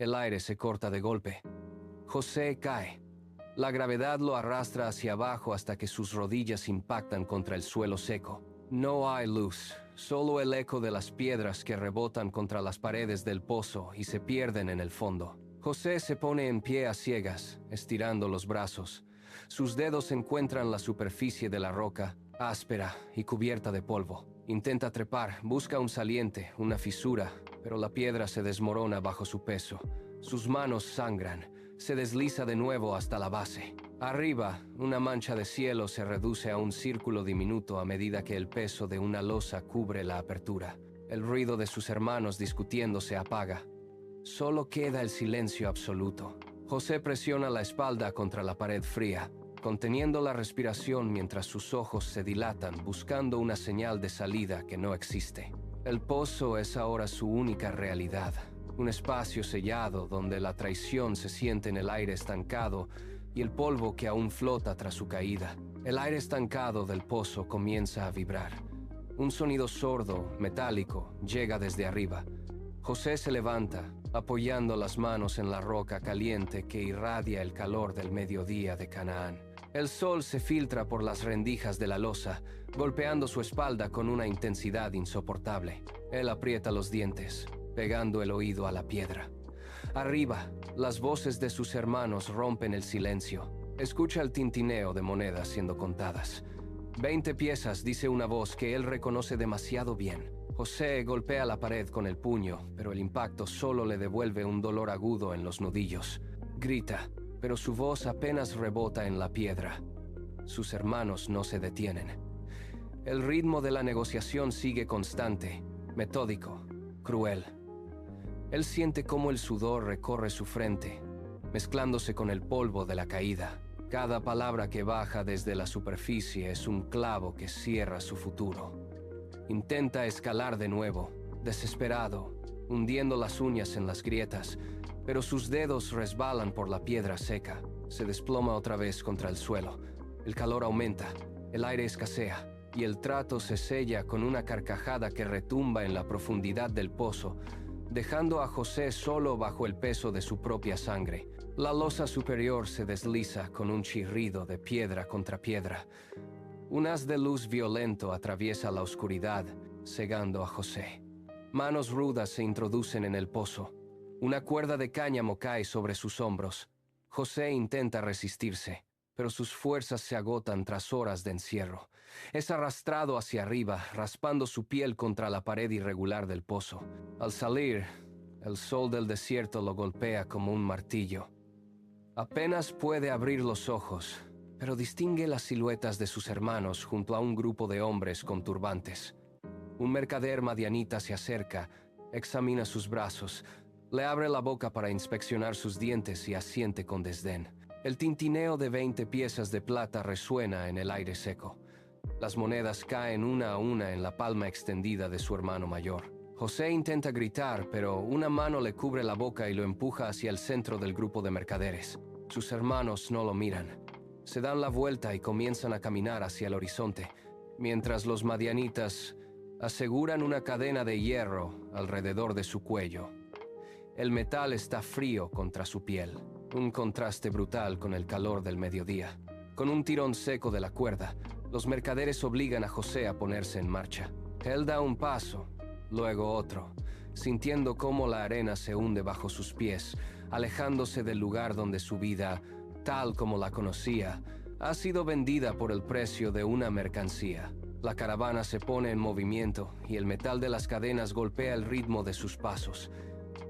El aire se corta de golpe. José cae. La gravedad lo arrastra hacia abajo hasta que sus rodillas impactan contra el suelo seco. No hay luz, solo el eco de las piedras que rebotan contra las paredes del pozo y se pierden en el fondo. José se pone en pie a ciegas, estirando los brazos. Sus dedos encuentran la superficie de la roca, áspera y cubierta de polvo. Intenta trepar, busca un saliente, una fisura, pero la piedra se desmorona bajo su peso. Sus manos sangran. Se desliza de nuevo hasta la base. Arriba, una mancha de cielo se reduce a un círculo diminuto a medida que el peso de una losa cubre la apertura. El ruido de sus hermanos discutiendo se apaga. Solo queda el silencio absoluto. José presiona la espalda contra la pared fría, conteniendo la respiración mientras sus ojos se dilatan buscando una señal de salida que no existe. El pozo es ahora su única realidad. Un espacio sellado donde la traición se siente en el aire estancado y el polvo que aún flota tras su caída. El aire estancado del pozo comienza a vibrar. Un sonido sordo, metálico, llega desde arriba. José se levanta, apoyando las manos en la roca caliente que irradia el calor del mediodía de Canaán. El sol se filtra por las rendijas de la losa, golpeando su espalda con una intensidad insoportable. Él aprieta los dientes, pegando el oído a la piedra. Arriba, las voces de sus hermanos rompen el silencio. Escucha el tintineo de monedas siendo contadas. 20 piezas, dice una voz que él reconoce demasiado bien. José golpea la pared con el puño, pero el impacto solo le devuelve un dolor agudo en los nudillos. Grita, pero su voz apenas rebota en la piedra. Sus hermanos no se detienen. El ritmo de la negociación sigue constante, metódico, cruel. Él siente cómo el sudor recorre su frente, mezclándose con el polvo de la caída. Cada palabra que baja desde la superficie es un clavo que cierra su futuro. Intenta escalar de nuevo, desesperado, hundiendo las uñas en las grietas, pero sus dedos resbalan por la piedra seca. Se desploma otra vez contra el suelo. El calor aumenta, el aire escasea, y el trato se sella con una carcajada que retumba en la profundidad del pozo, dejando a José solo bajo el peso de su propia sangre. La losa superior se desliza con un chirrido de piedra contra piedra. Un haz de luz violento atraviesa la oscuridad, cegando a José. Manos rudas se introducen en el pozo. Una cuerda de cáñamo cae sobre sus hombros. José intenta resistirse, pero sus fuerzas se agotan tras horas de encierro. Es arrastrado hacia arriba, raspando su piel contra la pared irregular del pozo. Al salir, el sol del desierto lo golpea como un martillo. Apenas puede abrir los ojos, pero distingue las siluetas de sus hermanos junto a un grupo de hombres con turbantes. Un mercader madianita se acerca, examina sus brazos, le abre la boca para inspeccionar sus dientes y asiente con desdén. El tintineo de 20 piezas de plata resuena en el aire seco. Las monedas caen una a una en la palma extendida de su hermano mayor. José intenta gritar, pero una mano le cubre la boca y lo empuja hacia el centro del grupo de mercaderes. Sus hermanos no lo miran. Se dan la vuelta y comienzan a caminar hacia el horizonte, mientras los madianitas aseguran una cadena de hierro alrededor de su cuello. El metal está frío contra su piel, un contraste brutal con el calor del mediodía. Con un tirón seco de la cuerda, los mercaderes obligan a José a ponerse en marcha. Él da un paso, luego otro, sintiendo cómo la arena se hunde bajo sus pies, alejándose del lugar donde su vida, tal como la conocía, ha sido vendida por el precio de una mercancía. La caravana se pone en movimiento y el metal de las cadenas golpea el ritmo de sus pasos.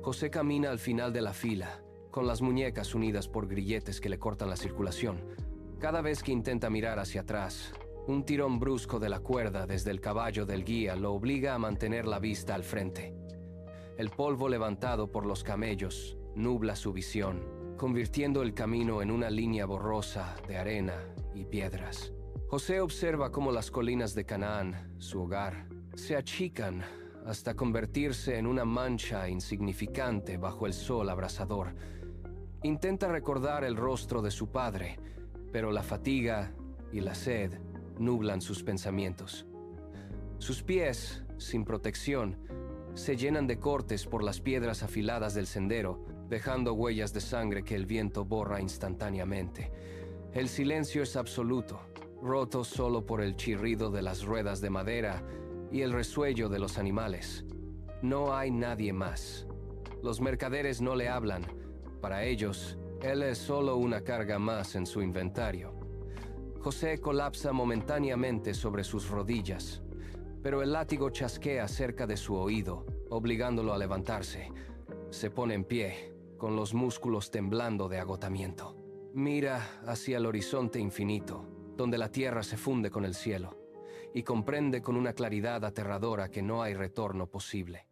José camina al final de la fila, con las muñecas unidas por grilletes que le cortan la circulación. Cada vez que intenta mirar hacia atrás, un tirón brusco de la cuerda desde el caballo del guía lo obliga a mantener la vista al frente. El polvo levantado por los camellos nubla su visión, convirtiendo el camino en una línea borrosa de arena y piedras. José observa cómo las colinas de Canaán, su hogar, se achican hasta convertirse en una mancha insignificante bajo el sol abrasador. Intenta recordar el rostro de su padre, pero la fatiga y la sed nublan sus pensamientos. Sus pies, sin protección, se llenan de cortes por las piedras afiladas del sendero, dejando huellas de sangre que el viento borra instantáneamente. El silencio es absoluto, roto solo por el chirrido de las ruedas de madera y el resuello de los animales. No hay nadie más. Los mercaderes no le hablan. Para ellos, él es solo una carga más en su inventario. José colapsa momentáneamente sobre sus rodillas, pero el látigo chasquea cerca de su oído, obligándolo a levantarse. Se pone en pie, con los músculos temblando de agotamiento. Mira hacia el horizonte infinito, donde la tierra se funde con el cielo, y comprende con una claridad aterradora que no hay retorno posible.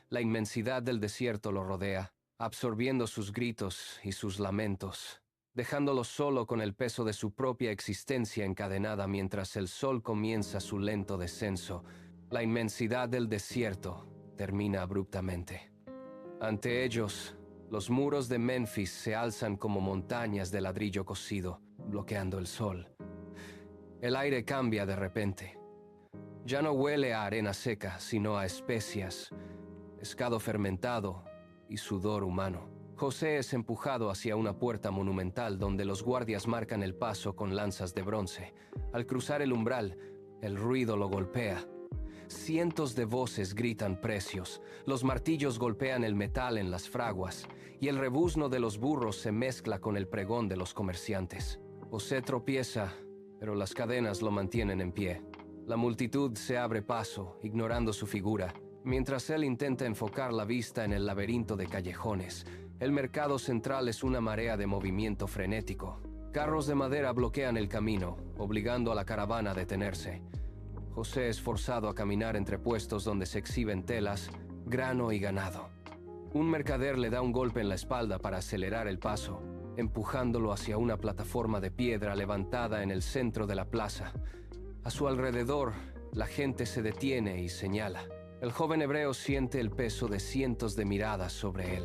La inmensidad del desierto lo rodea, absorbiendo sus gritos y sus lamentos, dejándolo solo con el peso de su propia existencia encadenada mientras el sol comienza su lento descenso. La inmensidad del desierto termina abruptamente. Ante ellos, los muros de Memphis se alzan como montañas de ladrillo cocido, bloqueando el sol. El aire cambia de repente. Ya no huele a arena seca, sino a especias, pescado fermentado y sudor humano. José es empujado hacia una puerta monumental donde los guardias marcan el paso con lanzas de bronce. Al cruzar el umbral, el ruido lo golpea. Cientos de voces gritan precios, los martillos golpean el metal en las fraguas, y el rebuzno de los burros se mezcla con el pregón de los comerciantes. José tropieza, pero las cadenas lo mantienen en pie. La multitud se abre paso, ignorando su figura, mientras él intenta enfocar la vista en el laberinto de callejones. El mercado central es una marea de movimiento frenético. Carros de madera bloquean el camino, obligando a la caravana a detenerse. José es forzado a caminar entre puestos donde se exhiben telas, grano y ganado. Un mercader le da un golpe en la espalda para acelerar el paso, empujándolo hacia una plataforma de piedra levantada en el centro de la plaza. A su alrededor, la gente se detiene y señala. El joven hebreo siente el peso de cientos de miradas sobre él.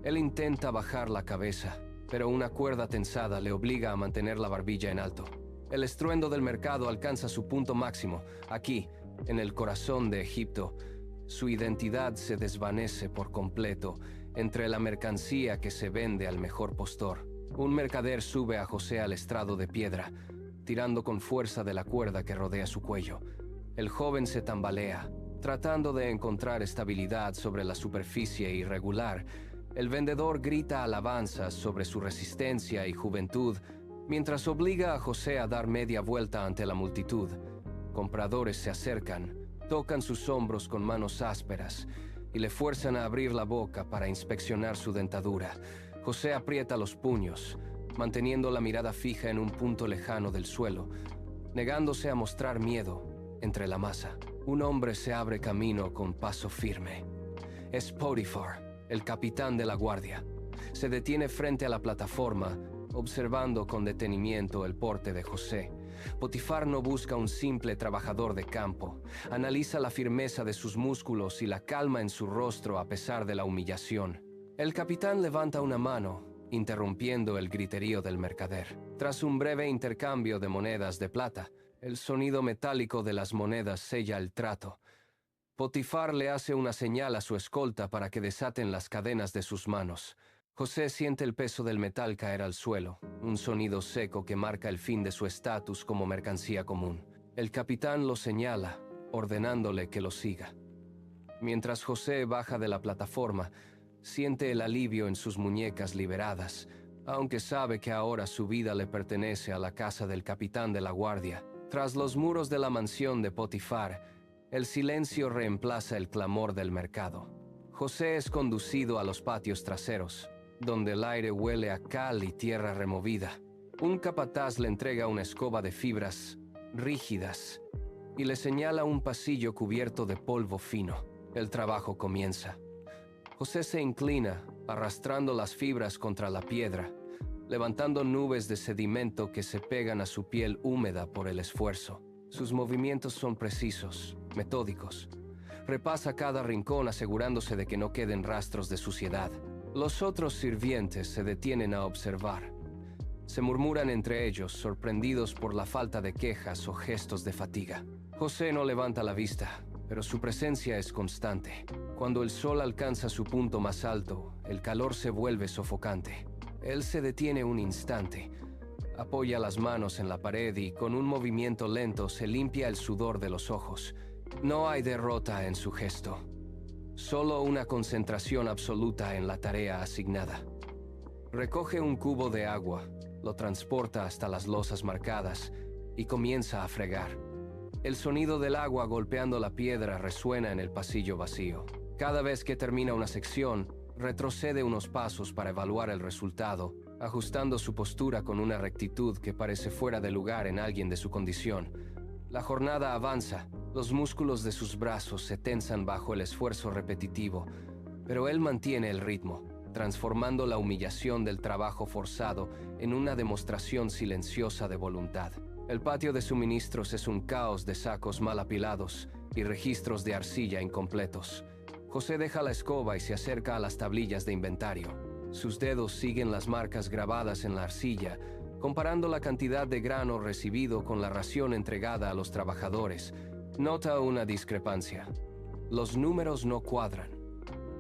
Él intenta bajar la cabeza, pero una cuerda tensada le obliga a mantener la barbilla en alto. El estruendo del mercado alcanza su punto máximo. Aquí, en el corazón de Egipto, su identidad se desvanece por completo entre la mercancía que se vende al mejor postor. Un mercader sube a José al estrado de piedra, tirando con fuerza de la cuerda que rodea su cuello. El joven se tambalea, tratando de encontrar estabilidad sobre la superficie irregular. El vendedor grita alabanzas sobre su resistencia y juventud, mientras obliga a José a dar media vuelta ante la multitud. Compradores se acercan, tocan sus hombros con manos ásperas y le fuerzan a abrir la boca para inspeccionar su dentadura. José aprieta los puños, manteniendo la mirada fija en un punto lejano del suelo, negándose a mostrar miedo entre la masa. Un hombre se abre camino con paso firme. Es Potifar, el capitán de la guardia. Se detiene frente a la plataforma, observando con detenimiento el porte de José. Potifar no busca un simple trabajador de campo. Analiza la firmeza de sus músculos y la calma en su rostro a pesar de la humillación. El capitán levanta una mano, interrumpiendo el griterío del mercader. Tras un breve intercambio de monedas de plata, el sonido metálico de las monedas sella el trato. Potifar le hace una señal a su escolta para que desaten las cadenas de sus manos. José siente el peso del metal caer al suelo, un sonido seco que marca el fin de su estatus como mercancía común. El capitán lo señala, ordenándole que lo siga. Mientras José baja de la plataforma, siente el alivio en sus muñecas liberadas, aunque sabe que ahora su vida le pertenece a la casa del capitán de la guardia. Tras los muros de la mansión de Potifar, el silencio reemplaza el clamor del mercado. José es conducido a los patios traseros, donde el aire huele a cal y tierra removida. Un capataz le entrega una escoba de fibras rígidas y le señala un pasillo cubierto de polvo fino. El trabajo comienza. José se inclina, arrastrando las fibras contra la piedra, levantando nubes de sedimento que se pegan a su piel húmeda por el esfuerzo. Sus movimientos son precisos, metódicos. Repasa cada rincón asegurándose de que no queden rastros de suciedad. Los otros sirvientes se detienen a observar. Se murmuran entre ellos, sorprendidos por la falta de quejas o gestos de fatiga. José no levanta la vista, pero su presencia es constante. Cuando el sol alcanza su punto más alto, el calor se vuelve sofocante. Él se detiene un instante, apoya las manos en la pared y con un movimiento lento se limpia el sudor de los ojos. No hay derrota en su gesto, solo una concentración absoluta en la tarea asignada. Recoge un cubo de agua, lo transporta hasta las losas marcadas y comienza a fregar. El sonido del agua golpeando la piedra resuena en el pasillo vacío. Cada vez que termina una sección, retrocede unos pasos para evaluar el resultado, ajustando su postura con una rectitud que parece fuera de lugar en alguien de su condición. La jornada avanza, los músculos de sus brazos se tensan bajo el esfuerzo repetitivo, pero él mantiene el ritmo, transformando la humillación del trabajo forzado en una demostración silenciosa de voluntad. El patio de suministros es un caos de sacos mal apilados y registros de arcilla incompletos. José deja la escoba y se acerca a las tablillas de inventario. Sus dedos siguen las marcas grabadas en la arcilla, comparando la cantidad de grano recibido con la ración entregada a los trabajadores. Nota una discrepancia. Los números no cuadran.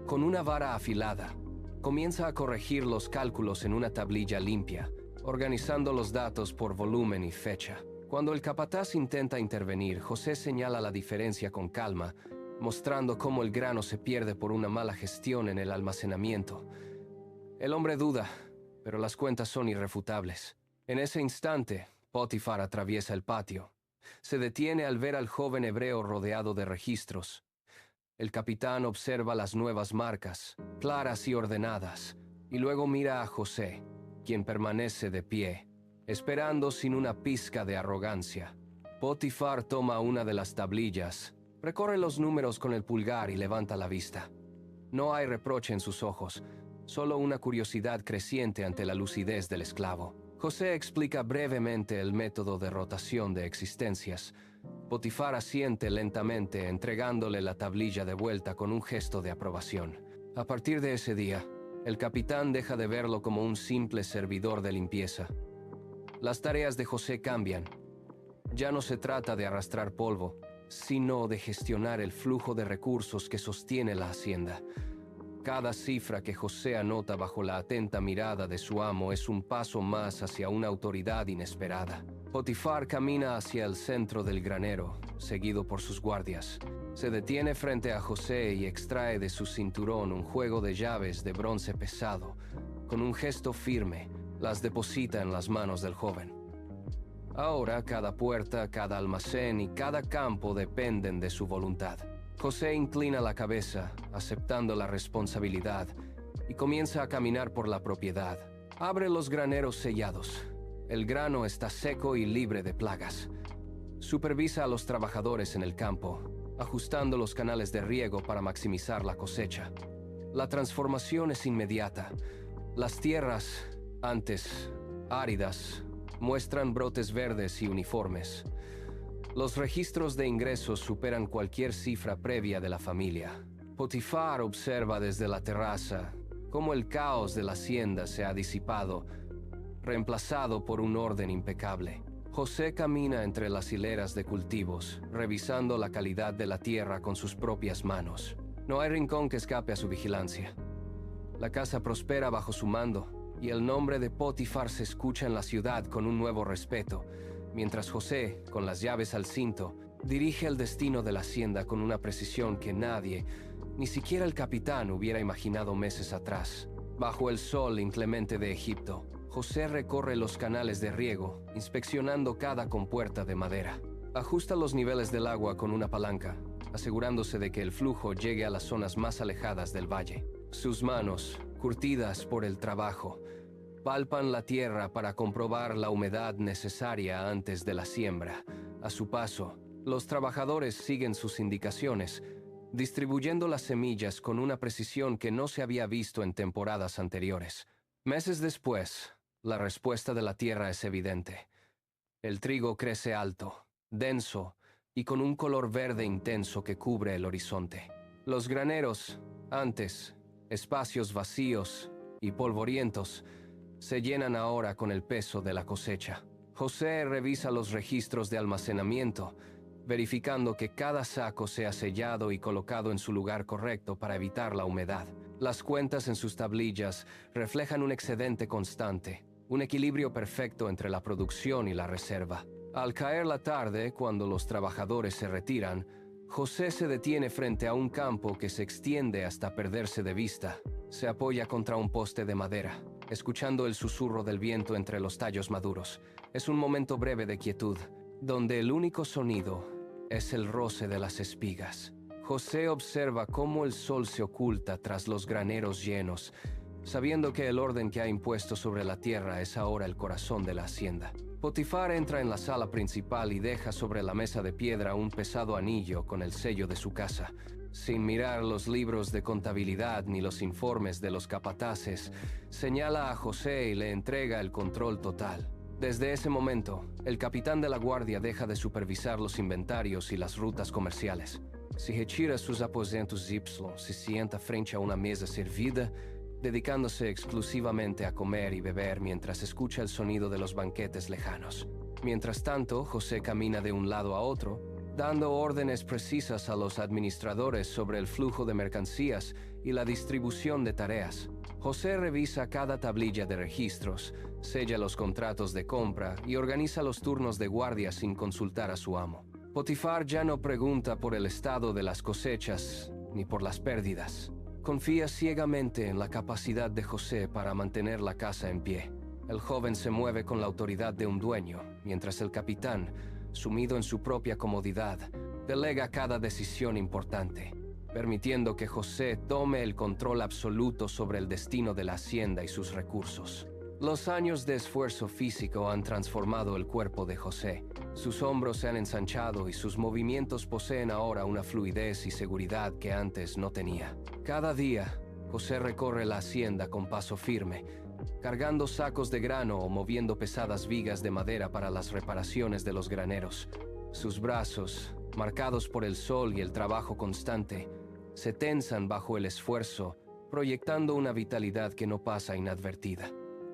Con una vara afilada, comienza a corregir los cálculos en una tablilla limpia, organizando los datos por volumen y fecha. Cuando el capataz intenta intervenir, José señala la diferencia con calma, mostrando cómo el grano se pierde por una mala gestión en el almacenamiento. El hombre duda, pero las cuentas son irrefutables. En ese instante, Potifar atraviesa el patio. Se detiene al ver al joven hebreo rodeado de registros. El capitán observa las nuevas marcas, claras y ordenadas, y luego mira a José, quien permanece de pie, esperando sin una pizca de arrogancia. Potifar toma una de las tablillas, recorre los números con el pulgar y levanta la vista. No hay reproche en sus ojos, solo una curiosidad creciente ante la lucidez del esclavo. José explica brevemente el método de rotación de existencias. Potifar asiente lentamente, entregándole la tablilla de vuelta con un gesto de aprobación. A partir de ese día, el capitán deja de verlo como un simple servidor de limpieza. Las tareas de José cambian. Ya no se trata de arrastrar polvo, sino de gestionar el flujo de recursos que sostiene la hacienda. Cada cifra que José anota bajo la atenta mirada de su amo es un paso más hacia una autoridad inesperada. Potifar camina hacia el centro del granero, seguido por sus guardias. Se detiene frente a José y extrae de su cinturón un juego de llaves de bronce pesado. Con un gesto firme, las deposita en las manos del joven. Ahora cada puerta, cada almacén y cada campo dependen de su voluntad. José inclina la cabeza, aceptando la responsabilidad, y comienza a caminar por la propiedad. Abre los graneros sellados. El grano está seco y libre de plagas. Supervisa a los trabajadores en el campo, ajustando los canales de riego para maximizar la cosecha. La transformación es inmediata. Las tierras, antes áridas, muestran brotes verdes y uniformes. Los registros de ingresos superan cualquier cifra previa de la familia. Potifar observa desde la terraza cómo el caos de la hacienda se ha disipado, reemplazado por un orden impecable. José camina entre las hileras de cultivos, revisando la calidad de la tierra con sus propias manos. No hay rincón que escape a su vigilancia. La casa prospera bajo su mando, y el nombre de Potifar se escucha en la ciudad con un nuevo respeto, mientras José, con las llaves al cinto, dirige el destino de la hacienda con una precisión que nadie, ni siquiera el capitán, hubiera imaginado meses atrás. Bajo el sol inclemente de Egipto, José recorre los canales de riego, inspeccionando cada compuerta de madera. Ajusta los niveles del agua con una palanca, asegurándose de que el flujo llegue a las zonas más alejadas del valle. Sus manos, curtidas por el trabajo, palpan la tierra para comprobar la humedad necesaria antes de la siembra. A su paso, los trabajadores siguen sus indicaciones, distribuyendo las semillas con una precisión que no se había visto en temporadas anteriores. Meses después, la respuesta de la tierra es evidente. El trigo crece alto, denso y con un color verde intenso que cubre el horizonte. Los graneros, antes espacios vacíos y polvorientos, se llenan ahora con el peso de la cosecha. José revisa los registros de almacenamiento, verificando que cada saco sea sellado y colocado en su lugar correcto para evitar la humedad. Las cuentas en sus tablillas reflejan un excedente constante, un equilibrio perfecto entre la producción y la reserva. Al caer la tarde, cuando los trabajadores se retiran, José se detiene frente a un campo que se extiende hasta perderse de vista. Se apoya contra un poste de madera, escuchando el susurro del viento entre los tallos maduros. Es un momento breve de quietud, donde el único sonido es el roce de las espigas. José observa cómo el sol se oculta tras los graneros llenos, sabiendo que el orden que ha impuesto sobre la tierra es ahora el corazón de la hacienda. Potifar entra en la sala principal y deja sobre la mesa de piedra un pesado anillo con el sello de su casa. Sin mirar los libros de contabilidad ni los informes de los capataces, señala a José y le entrega el control total. Desde ese momento, el capitán de la guardia deja de supervisar los inventarios y las rutas comerciales. Se retira a sus aposentos Y, se sienta frente a una mesa servida, dedicándose exclusivamente a comer y beber mientras escucha el sonido de los banquetes lejanos. Mientras tanto, José camina de un lado a otro, dando órdenes precisas a los administradores sobre el flujo de mercancías y la distribución de tareas. José revisa cada tablilla de registros, sella los contratos de compra y organiza los turnos de guardia sin consultar a su amo. Potifar ya no pregunta por el estado de las cosechas ni por las pérdidas. Confía ciegamente en la capacidad de José para mantener la casa en pie. El joven se mueve con la autoridad de un dueño, mientras el capitán, sumido en su propia comodidad, delega cada decisión importante, permitiendo que José tome el control absoluto sobre el destino de la hacienda y sus recursos. Los años de esfuerzo físico han transformado el cuerpo de José. Sus hombros se han ensanchado y sus movimientos poseen ahora una fluidez y seguridad que antes no tenía. Cada día, José recorre la hacienda con paso firme, cargando sacos de grano o moviendo pesadas vigas de madera para las reparaciones de los graneros. Sus brazos, marcados por el sol y el trabajo constante, se tensan bajo el esfuerzo, proyectando una vitalidad que no pasa inadvertida.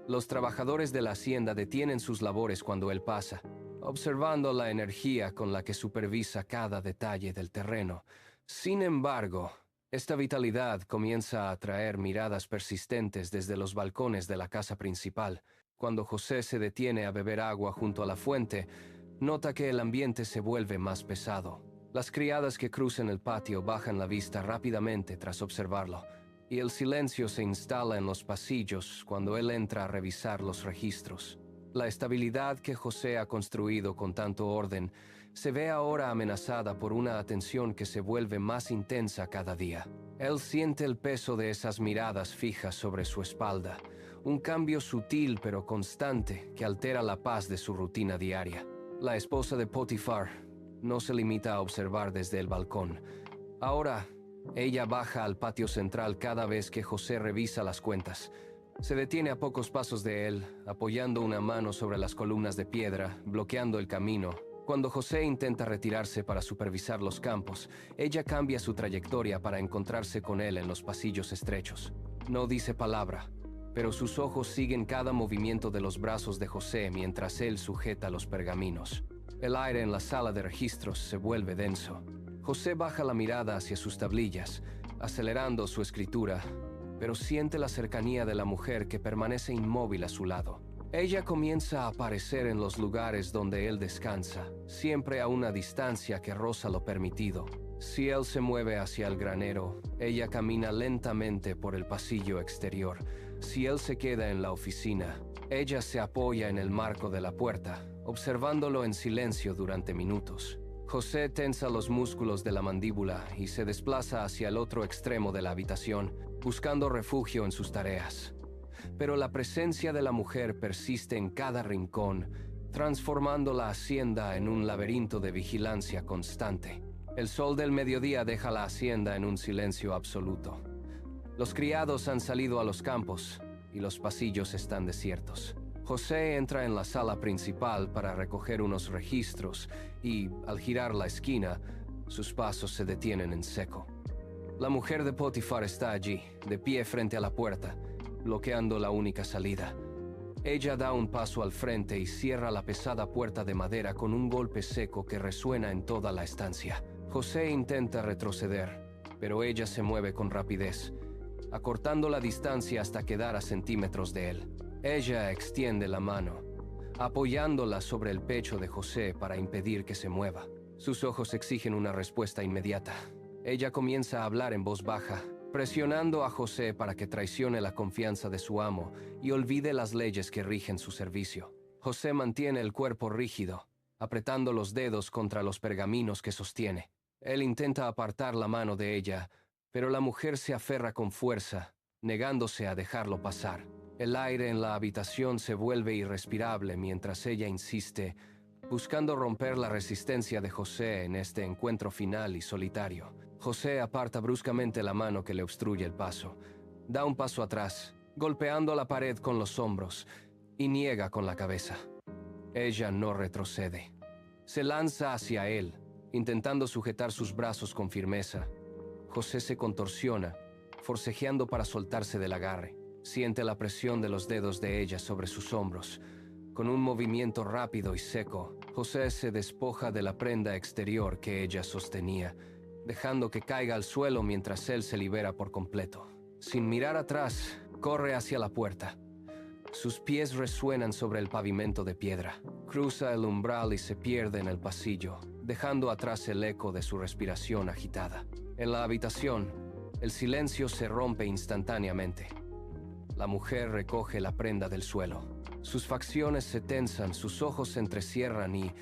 Los trabajadores de la hacienda detienen sus labores cuando él pasa, observando la energía con la que supervisa cada detalle del terreno. Sin embargo, esta vitalidad comienza a atraer miradas persistentes desde los balcones de la casa principal. Cuando José se detiene a beber agua junto a la fuente, nota que el ambiente se vuelve más pesado. Las criadas que cruzan el patio bajan la vista rápidamente tras observarlo, y el silencio se instala en los pasillos cuando él entra a revisar los registros. La estabilidad que José ha construido con tanto orden se ve ahora amenazada por una atención que se vuelve más intensa cada día. Él siente el peso de esas miradas fijas sobre su espalda, un cambio sutil pero constante que altera la paz de su rutina diaria. La esposa de Potifar no se limita a observar desde el balcón. Ahora, ella baja al patio central cada vez que José revisa las cuentas. Se detiene a pocos pasos de él, apoyando una mano sobre las columnas de piedra, bloqueando el camino. Cuando José intenta retirarse para supervisar los campos, ella cambia su trayectoria para encontrarse con él en los pasillos estrechos. No dice palabra, pero sus ojos siguen cada movimiento de los brazos de José mientras él sujeta los pergaminos. El aire en la sala de registros se vuelve denso. José baja la mirada hacia sus tablillas, acelerando su escritura, pero siente la cercanía de la mujer que permanece inmóvil a su lado. Ella comienza a aparecer en los lugares donde él descansa, siempre a una distancia que roza lo permitido. Si él se mueve hacia el granero, ella camina lentamente por el pasillo exterior. Si él se queda en la oficina, ella se apoya en el marco de la puerta, observándolo en silencio durante minutos. José tensa los músculos de la mandíbula y se desplaza hacia el otro extremo de la habitación, buscando refugio en sus tareas. Pero la presencia de la mujer persiste en cada rincón, transformando la hacienda en un laberinto de vigilancia constante. El sol del mediodía deja la hacienda en un silencio absoluto. Los criados han salido a los campos y los pasillos están desiertos. José entra en la sala principal para recoger unos registros y, al girar la esquina, sus pasos se detienen en seco. La mujer de Potifar está allí, de pie frente a la puerta, bloqueando la única salida. Ella da un paso al frente y cierra la pesada puerta de madera con un golpe seco que resuena en toda la estancia. José intenta retroceder, pero ella se mueve con rapidez, acortando la distancia hasta quedar a centímetros de él. Ella extiende la mano, apoyándola sobre el pecho de José para impedir que se mueva. Sus ojos exigen una respuesta inmediata. Ella comienza a hablar en voz baja, presionando a José para que traicione la confianza de su amo y olvide las leyes que rigen su servicio. José mantiene el cuerpo rígido, apretando los dedos contra los pergaminos que sostiene. Él intenta apartar la mano de ella, pero la mujer se aferra con fuerza, negándose a dejarlo pasar. El aire en la habitación se vuelve irrespirable mientras ella insiste, buscando romper la resistencia de José en este encuentro final y solitario. José aparta bruscamente la mano que le obstruye el paso. Da un paso atrás, golpeando la pared con los hombros, y niega con la cabeza. Ella no retrocede. Se lanza hacia él, intentando sujetar sus brazos con firmeza. José se contorsiona, forcejeando para soltarse del agarre. Siente la presión de los dedos de ella sobre sus hombros. Con un movimiento rápido y seco, José se despoja de la prenda exterior que ella sostenía, dejando que caiga al suelo mientras él se libera por completo. Sin mirar atrás, corre hacia la puerta. Sus pies resuenan sobre el pavimento de piedra. Cruza el umbral y se pierde en el pasillo, dejando atrás el eco de su respiración agitada. En la habitación, el silencio se rompe instantáneamente. La mujer recoge la prenda del suelo. Sus facciones se tensan, sus ojos se entrecierran y,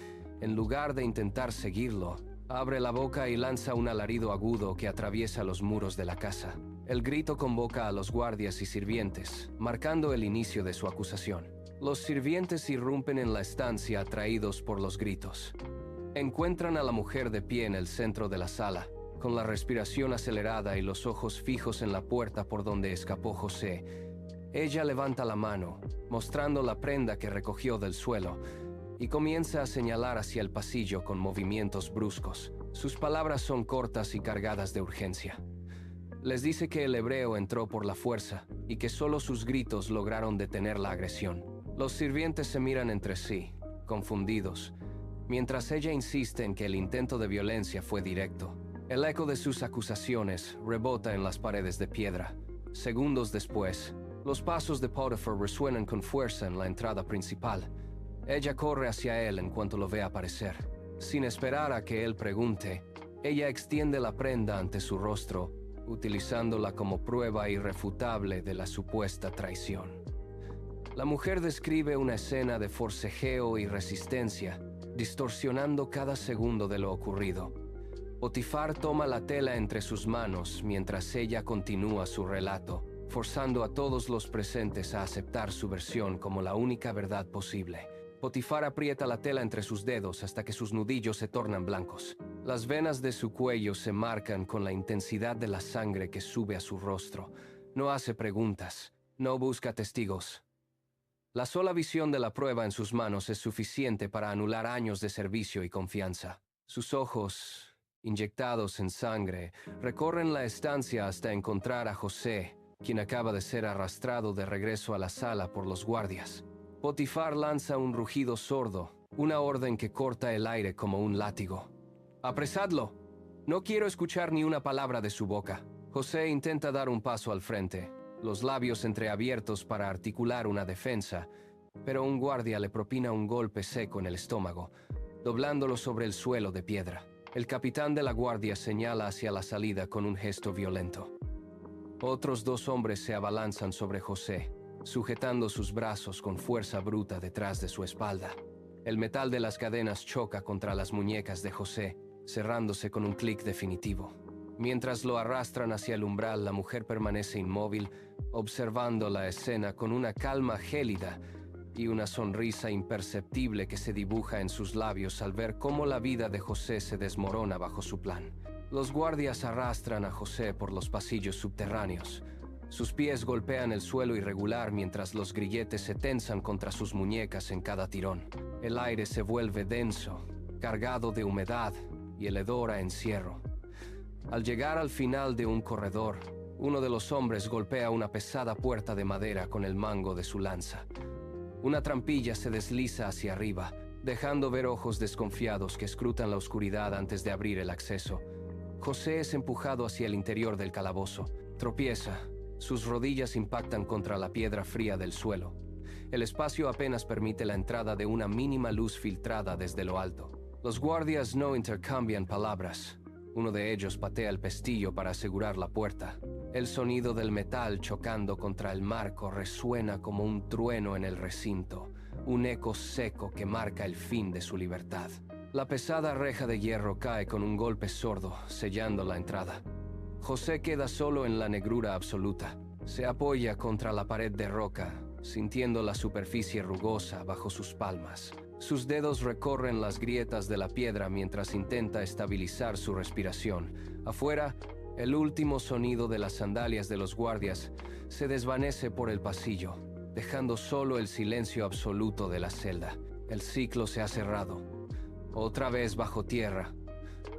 en lugar de intentar seguirlo, abre la boca y lanza un alarido agudo que atraviesa los muros de la casa. El grito convoca a los guardias y sirvientes, marcando el inicio de su acusación. Los sirvientes irrumpen en la estancia atraídos por los gritos. Encuentran a la mujer de pie en el centro de la sala, con la respiración acelerada y los ojos fijos en la puerta por donde escapó José. Ella levanta la mano, mostrando la prenda que recogió del suelo, y comienza a señalar hacia el pasillo con movimientos bruscos. Sus palabras son cortas y cargadas de urgencia. Les dice que el hebreo entró por la fuerza y que solo sus gritos lograron detener la agresión. Los sirvientes se miran entre sí, confundidos, mientras ella insiste en que el intento de violencia fue directo. El eco de sus acusaciones rebota en las paredes de piedra. Segundos después, los pasos de Potiphar resuenan con fuerza en la entrada principal. Ella corre hacia él en cuanto lo ve aparecer. Sin esperar a que él pregunte, ella extiende la prenda ante su rostro, utilizándola como prueba irrefutable de la supuesta traición. La mujer describe una escena de forcejeo y resistencia, distorsionando cada segundo de lo ocurrido. Potifar toma la tela entre sus manos mientras ella continúa su relato, forzando a todos los presentes a aceptar su versión como la única verdad posible. Potifar aprieta la tela entre sus dedos hasta que sus nudillos se tornan blancos. Las venas de su cuello se marcan con la intensidad de la sangre que sube a su rostro. No hace preguntas, no busca testigos. La sola visión de la prueba en sus manos es suficiente para anular años de servicio y confianza. Sus ojos, inyectados en sangre, recorren la estancia hasta encontrar a José, quien acaba de ser arrastrado de regreso a la sala por los guardias. Potifar lanza un rugido sordo, una orden que corta el aire como un látigo. ¡Apresadlo! No quiero escuchar ni una palabra de su boca. José intenta dar un paso al frente, los labios entreabiertos para articular una defensa, pero un guardia le propina un golpe seco en el estómago, doblándolo sobre el suelo de piedra. El capitán de la guardia señala hacia la salida con un gesto violento. Otros dos hombres se abalanzan sobre José, sujetando sus brazos con fuerza bruta detrás de su espalda. El metal de las cadenas choca contra las muñecas de José, cerrándose con un clic definitivo. Mientras lo arrastran hacia el umbral, la mujer permanece inmóvil, observando la escena con una calma gélida y una sonrisa imperceptible que se dibuja en sus labios al ver cómo la vida de José se desmorona bajo su plan. Los guardias arrastran a José por los pasillos subterráneos. Sus pies golpean el suelo irregular mientras los grilletes se tensan contra sus muñecas en cada tirón. El aire se vuelve denso, cargado de humedad y el hedor a encierro. Al llegar al final de un corredor, uno de los hombres golpea una pesada puerta de madera con el mango de su lanza. Una trampilla se desliza hacia arriba, dejando ver ojos desconfiados que escrutan la oscuridad antes de abrir el acceso. José es empujado hacia el interior del calabozo. Tropieza. Sus rodillas impactan contra la piedra fría del suelo. El espacio apenas permite la entrada de una mínima luz filtrada desde lo alto. Los guardias no intercambian palabras. Uno de ellos patea el pestillo para asegurar la puerta. El sonido del metal chocando contra el marco resuena como un trueno en el recinto, un eco seco que marca el fin de su libertad. La pesada reja de hierro cae con un golpe sordo, sellando la entrada. José queda solo en la negrura absoluta. Se apoya contra la pared de roca, sintiendo la superficie rugosa bajo sus palmas. Sus dedos recorren las grietas de la piedra mientras intenta estabilizar su respiración. Afuera, el último sonido de las sandalias de los guardias se desvanece por el pasillo, dejando solo el silencio absoluto de la celda. El ciclo se ha cerrado. Otra vez bajo tierra.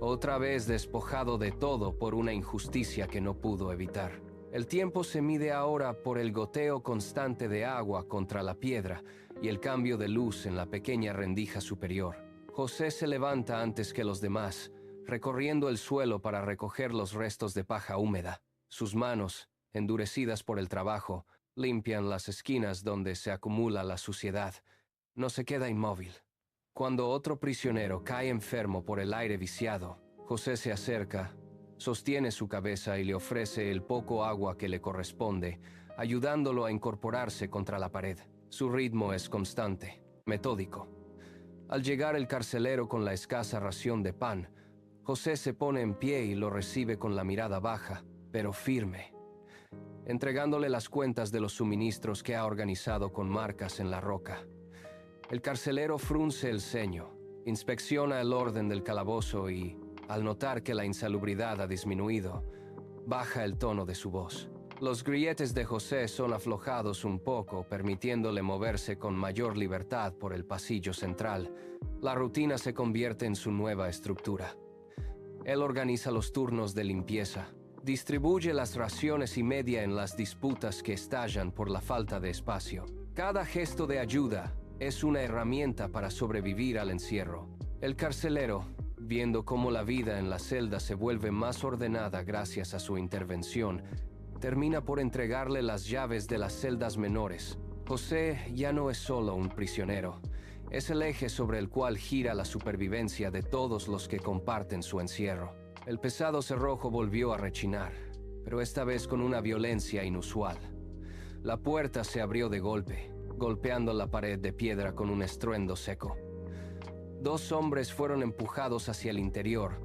Otra vez despojado de todo por una injusticia que no pudo evitar. El tiempo se mide ahora por el goteo constante de agua contra la piedra y el cambio de luz en la pequeña rendija superior. José se levanta antes que los demás, recorriendo el suelo para recoger los restos de paja húmeda. Sus manos, endurecidas por el trabajo, limpian las esquinas donde se acumula la suciedad. No se queda inmóvil. Cuando otro prisionero cae enfermo por el aire viciado, José se acerca, sostiene su cabeza y le ofrece el poco agua que le corresponde, ayudándolo a incorporarse contra la pared. Su ritmo es constante, metódico. Al llegar el carcelero con la escasa ración de pan, José se pone en pie y lo recibe con la mirada baja, pero firme, entregándole las cuentas de los suministros que ha organizado con marcas en la roca. El carcelero frunce el ceño, inspecciona el orden del calabozo y, al notar que la insalubridad ha disminuido, baja el tono de su voz. Los grilletes de José son aflojados un poco, permitiéndole moverse con mayor libertad por el pasillo central. La rutina se convierte en su nueva estructura. Él organiza los turnos de limpieza, distribuye las raciones y media en las disputas que estallan por la falta de espacio. Cada gesto de ayuda es una herramienta para sobrevivir al encierro. El carcelero, viendo cómo la vida en la celda se vuelve más ordenada gracias a su intervención, termina por entregarle las llaves de las celdas menores. José ya no es solo un prisionero. Es el eje sobre el cual gira la supervivencia de todos los que comparten su encierro. El pesado cerrojo volvió a rechinar, pero esta vez con una violencia inusual. La puerta se abrió de golpe, golpeando la pared de piedra con un estruendo seco. Dos hombres fueron empujados hacia el interior,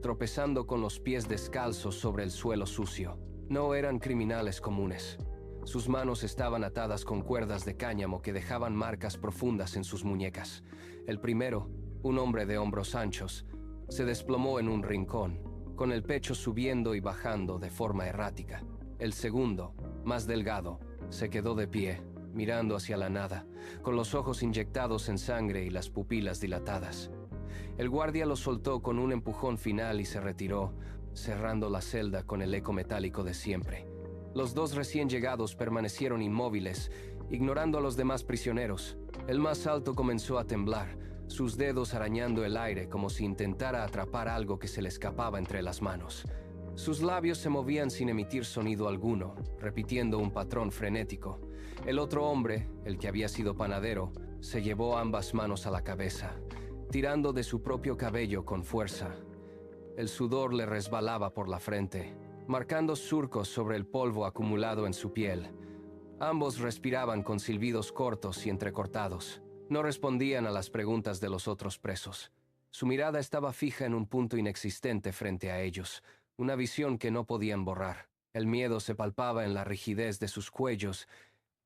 tropezando con los pies descalzos sobre el suelo sucio. No eran criminales comunes. Sus manos estaban atadas con cuerdas de cáñamo que dejaban marcas profundas en sus muñecas. El primero, un hombre de hombros anchos, se desplomó en un rincón, con el pecho subiendo y bajando de forma errática. El segundo, más delgado, se quedó de pie, mirando hacia la nada, con los ojos inyectados en sangre y las pupilas dilatadas. El guardia lo soltó con un empujón final y se retiró, cerrando la celda con el eco metálico de siempre. Los dos recién llegados permanecieron inmóviles, ignorando a los demás prisioneros. El más alto comenzó a temblar, sus dedos arañando el aire como si intentara atrapar algo que se le escapaba entre las manos. Sus labios se movían sin emitir sonido alguno, repitiendo un patrón frenético. El otro hombre, el que había sido panadero, se llevó ambas manos a la cabeza, tirando de su propio cabello con fuerza. El sudor le resbalaba por la frente, marcando surcos sobre el polvo acumulado en su piel. Ambos respiraban con silbidos cortos y entrecortados. No respondían a las preguntas de los otros presos. Su mirada estaba fija en un punto inexistente frente a ellos, una visión que no podían borrar. El miedo se palpaba en la rigidez de sus cuellos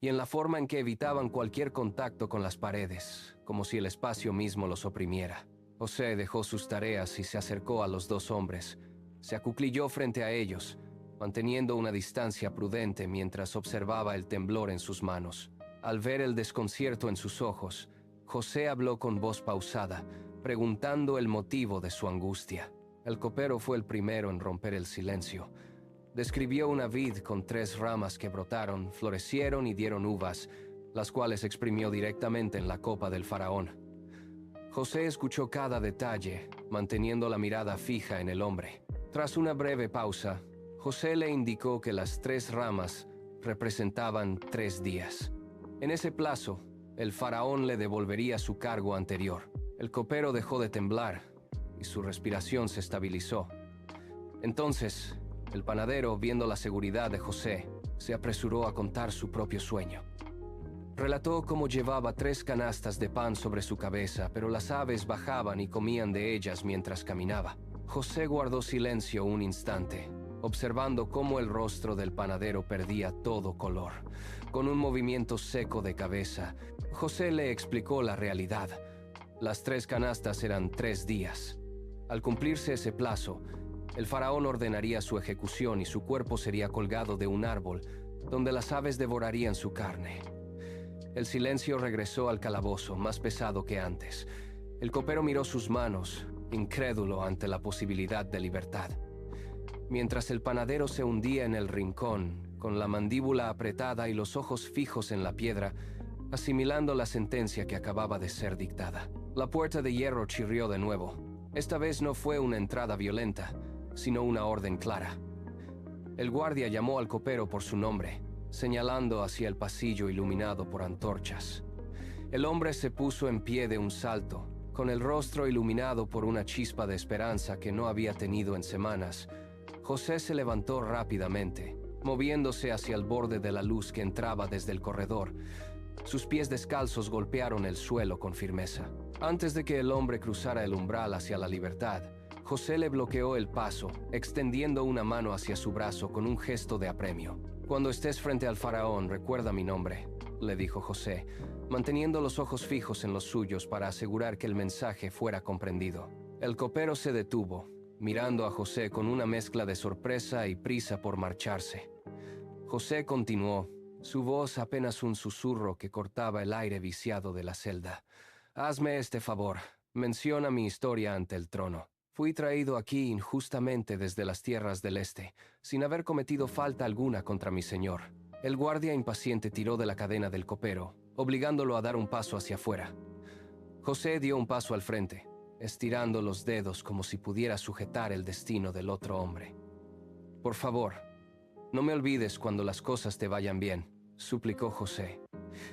y en la forma en que evitaban cualquier contacto con las paredes, como si el espacio mismo los oprimiera. José dejó sus tareas y se acercó a los dos hombres. Se acuclilló frente a ellos, manteniendo una distancia prudente mientras observaba el temblor en sus manos. Al ver el desconcierto en sus ojos, José habló con voz pausada, preguntando el motivo de su angustia. El copero fue el primero en romper el silencio. Describió una vid con 3 ramas que brotaron, florecieron y dieron uvas, las cuales exprimió directamente en la copa del faraón. José escuchó cada detalle, manteniendo la mirada fija en el hombre. Tras una breve pausa, José le indicó que las 3 ramas representaban 3 días. En ese plazo, el faraón le devolvería su cargo anterior. El copero dejó de temblar y su respiración se estabilizó. Entonces, el panadero, viendo la seguridad de José, se apresuró a contar su propio sueño. Relató cómo llevaba 3 canastas de pan sobre su cabeza, pero las aves bajaban y comían de ellas mientras caminaba. José guardó silencio un instante, observando cómo el rostro del panadero perdía todo color. Con un movimiento seco de cabeza, José le explicó la realidad. Las 3 canastas eran 3 días. Al cumplirse ese plazo, el faraón ordenaría su ejecución y su cuerpo sería colgado de un árbol, donde las aves devorarían su carne. El silencio regresó al calabozo, más pesado que antes. El copero miró sus manos, incrédulo ante la posibilidad de libertad. Mientras el panadero se hundía en el rincón, con la mandíbula apretada y los ojos fijos en la piedra, asimilando la sentencia que acababa de ser dictada. La puerta de hierro chirrió de nuevo. Esta vez no fue una entrada violenta, sino una orden clara. El guardia llamó al copero por su nombre, señalando hacia el pasillo iluminado por antorchas. El hombre se puso en pie de un salto, con el rostro iluminado por una chispa de esperanza que no había tenido en semanas. José se levantó rápidamente, moviéndose hacia el borde de la luz que entraba desde el corredor. Sus pies descalzos golpearon el suelo con firmeza. Antes de que el hombre cruzara el umbral hacia la libertad, José le bloqueó el paso, extendiendo una mano hacia su brazo con un gesto de apremio. «Cuando estés frente al faraón, recuerda mi nombre», le dijo José, manteniendo los ojos fijos en los suyos para asegurar que el mensaje fuera comprendido. El copero se detuvo, mirando a José con una mezcla de sorpresa y prisa por marcharse. José continuó, su voz apenas un susurro que cortaba el aire viciado de la celda. «Hazme este favor, menciona mi historia ante el trono. Fui traído aquí injustamente desde las tierras del este, sin haber cometido falta alguna contra mi señor». El guardia impaciente tiró de la cadena del copero, obligándolo a dar un paso hacia afuera. José dio un paso al frente, estirando los dedos como si pudiera sujetar el destino del otro hombre. «Por favor, no me olvides cuando las cosas te vayan bien», suplicó José,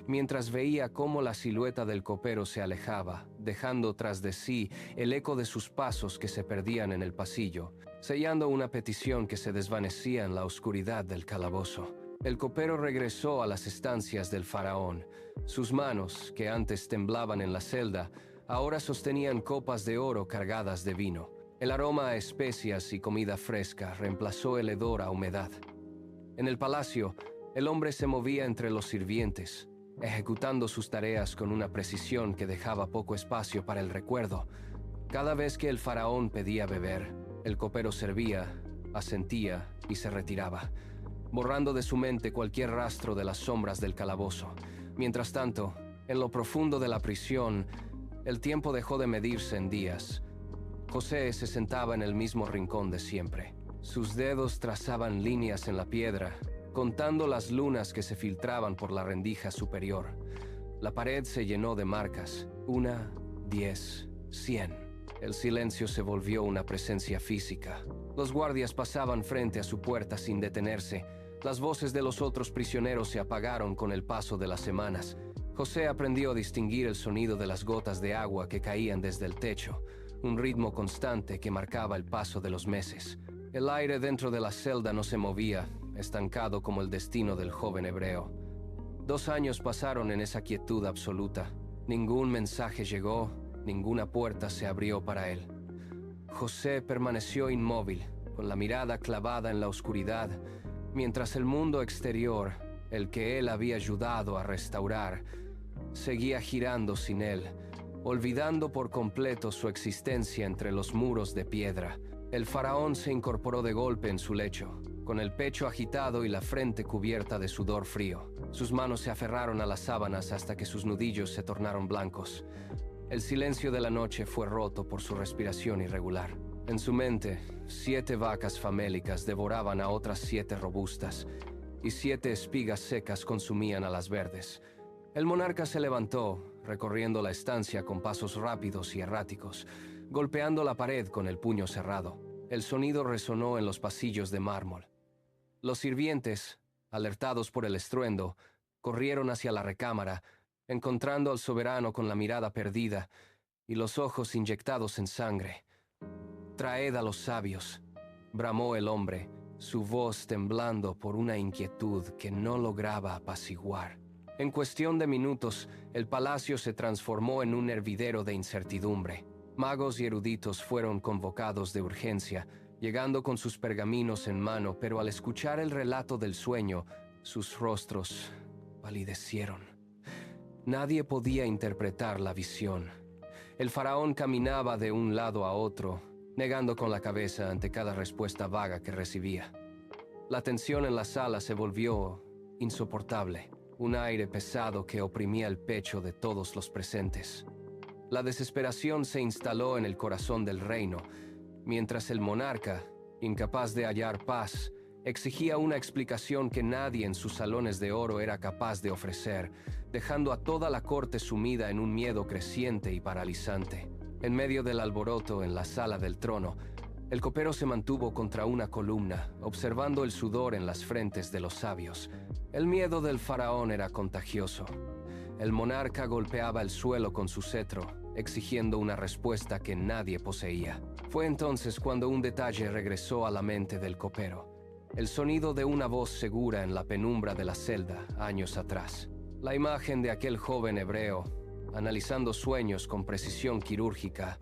mientras veía cómo la silueta del copero se alejaba, dejando tras de sí el eco de sus pasos que se perdían en el pasillo, sellando una petición que se desvanecía en la oscuridad del calabozo. El copero regresó a las estancias del faraón. Sus manos, que antes temblaban en la celda, ahora sostenían copas de oro cargadas de vino. El aroma a especias y comida fresca reemplazó el hedor a humedad. En el palacio, el hombre se movía entre los sirvientes, ejecutando sus tareas con una precisión que dejaba poco espacio para el recuerdo. Cada vez que el faraón pedía beber, el copero servía, asentía y se retiraba, borrando de su mente cualquier rastro de las sombras del calabozo. Mientras tanto, en lo profundo de la prisión, el tiempo dejó de medirse en días. José se sentaba en el mismo rincón de siempre. Sus dedos trazaban líneas en la piedra, contando las lunas que se filtraban por la rendija superior. La pared se llenó de marcas. 1, 10, 100. El silencio se volvió una presencia física. Los guardias pasaban frente a su puerta sin detenerse. Las voces de los otros prisioneros se apagaron con el paso de las semanas. José aprendió a distinguir el sonido de las gotas de agua que caían desde el techo, un ritmo constante que marcaba el paso de los meses. El aire dentro de la celda no se movía, estancado como el destino del joven hebreo. 2 años pasaron en esa quietud absoluta. Ningún mensaje llegó, ninguna puerta se abrió para él. José permaneció inmóvil, con la mirada clavada en la oscuridad, mientras el mundo exterior, el que él había ayudado a restaurar, seguía girando sin él, olvidando por completo su existencia entre los muros de piedra. El faraón se incorporó de golpe en su lecho, con el pecho agitado y la frente cubierta de sudor frío. Sus manos se aferraron a las sábanas hasta que sus nudillos se tornaron blancos. El silencio de la noche fue roto por su respiración irregular. En su mente, 7 vacas famélicas devoraban a otras 7 robustas, y 7 espigas secas consumían a las verdes. El monarca se levantó, recorriendo la estancia con pasos rápidos y erráticos, golpeando la pared con el puño cerrado. El sonido resonó en los pasillos de mármol. Los sirvientes, alertados por el estruendo, corrieron hacia la recámara, encontrando al soberano con la mirada perdida y los ojos inyectados en sangre. «Traed a los sabios», bramó el hombre, su voz temblando por una inquietud que no lograba apaciguar. En cuestión de minutos, el palacio se transformó en un hervidero de incertidumbre. Magos y eruditos fueron convocados de urgencia, llegando con sus pergaminos en mano, pero al escuchar el relato del sueño, sus rostros palidecieron. Nadie podía interpretar la visión. El faraón caminaba de un lado a otro, negando con la cabeza ante cada respuesta vaga que recibía. La tensión en la sala se volvió insoportable, un aire pesado que oprimía el pecho de todos los presentes. La desesperación se instaló en el corazón del reino, mientras el monarca, incapaz de hallar paz, exigía una explicación que nadie en sus salones de oro era capaz de ofrecer, dejando a toda la corte sumida en un miedo creciente y paralizante. En medio del alboroto en la sala del trono, el copero se mantuvo contra una columna, observando el sudor en las frentes de los sabios. El miedo del faraón era contagioso. El monarca golpeaba el suelo con su cetro, exigiendo una respuesta que nadie poseía. Fue entonces cuando un detalle regresó a la mente del copero. El sonido de una voz segura en la penumbra de la celda, años atrás. La imagen de aquel joven hebreo, analizando sueños con precisión quirúrgica,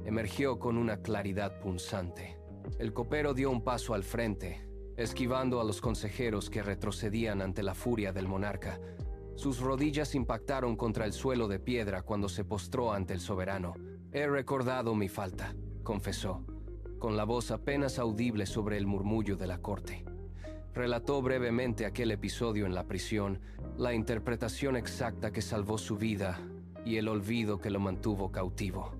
emergió con una claridad punzante. El copero dio un paso al frente, esquivando a los consejeros que retrocedían ante la furia del monarca. Sus rodillas impactaron contra el suelo de piedra cuando se postró ante el soberano. «He recordado mi falta», confesó, con la voz apenas audible sobre el murmullo de la corte. Relató brevemente aquel episodio en la prisión, la interpretación exacta que salvó su vida y el olvido que lo mantuvo cautivo.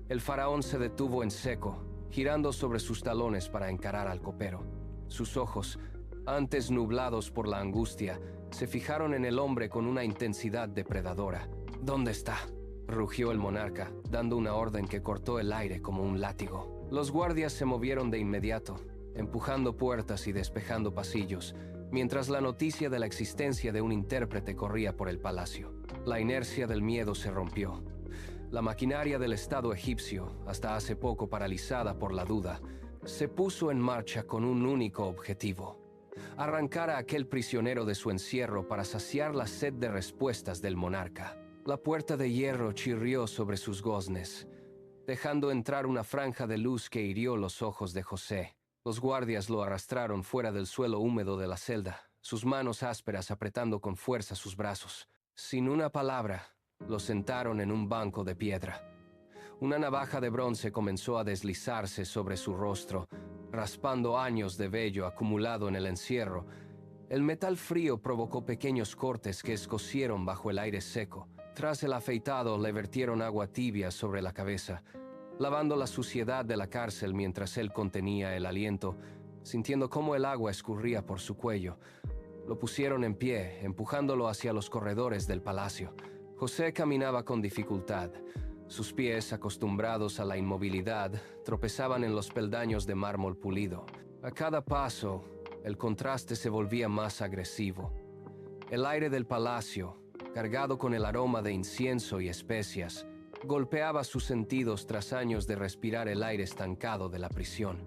El faraón se detuvo en seco, girando sobre sus talones para encarar al copero. Sus ojos, antes nublados por la angustia, se fijaron en el hombre con una intensidad depredadora. «¿Dónde está?», rugió el monarca, dando una orden que cortó el aire como un látigo. Los guardias se movieron de inmediato, empujando puertas y despejando pasillos, mientras la noticia de la existencia de un intérprete corría por el palacio. La inercia del miedo se rompió. La maquinaria del Estado egipcio, hasta hace poco paralizada por la duda, se puso en marcha con un único objetivo: arrancar a aquel prisionero de su encierro para saciar la sed de respuestas del monarca. La puerta de hierro chirrió sobre sus goznes, dejando entrar una franja de luz que hirió los ojos de José. Los guardias lo arrastraron fuera del suelo húmedo de la celda, sus manos ásperas apretando con fuerza sus brazos. Sin una palabra, lo sentaron en un banco de piedra. Una navaja de bronce comenzó a deslizarse sobre su rostro, raspando años de vello acumulado en el encierro. El metal frío provocó pequeños cortes que escocieron bajo el aire seco. Tras el afeitado le vertieron agua tibia sobre la cabeza, lavando la suciedad de la cárcel mientras él contenía el aliento, sintiendo cómo el agua escurría por su cuello. Lo pusieron en pie, empujándolo hacia los corredores del palacio. José caminaba con dificultad. Sus pies, acostumbrados a la inmovilidad, tropezaban en los peldaños de mármol pulido. A cada paso, el contraste se volvía más agresivo. El aire del palacio, cargado con el aroma de incienso y especias, golpeaba sus sentidos tras años de respirar el aire estancado de la prisión.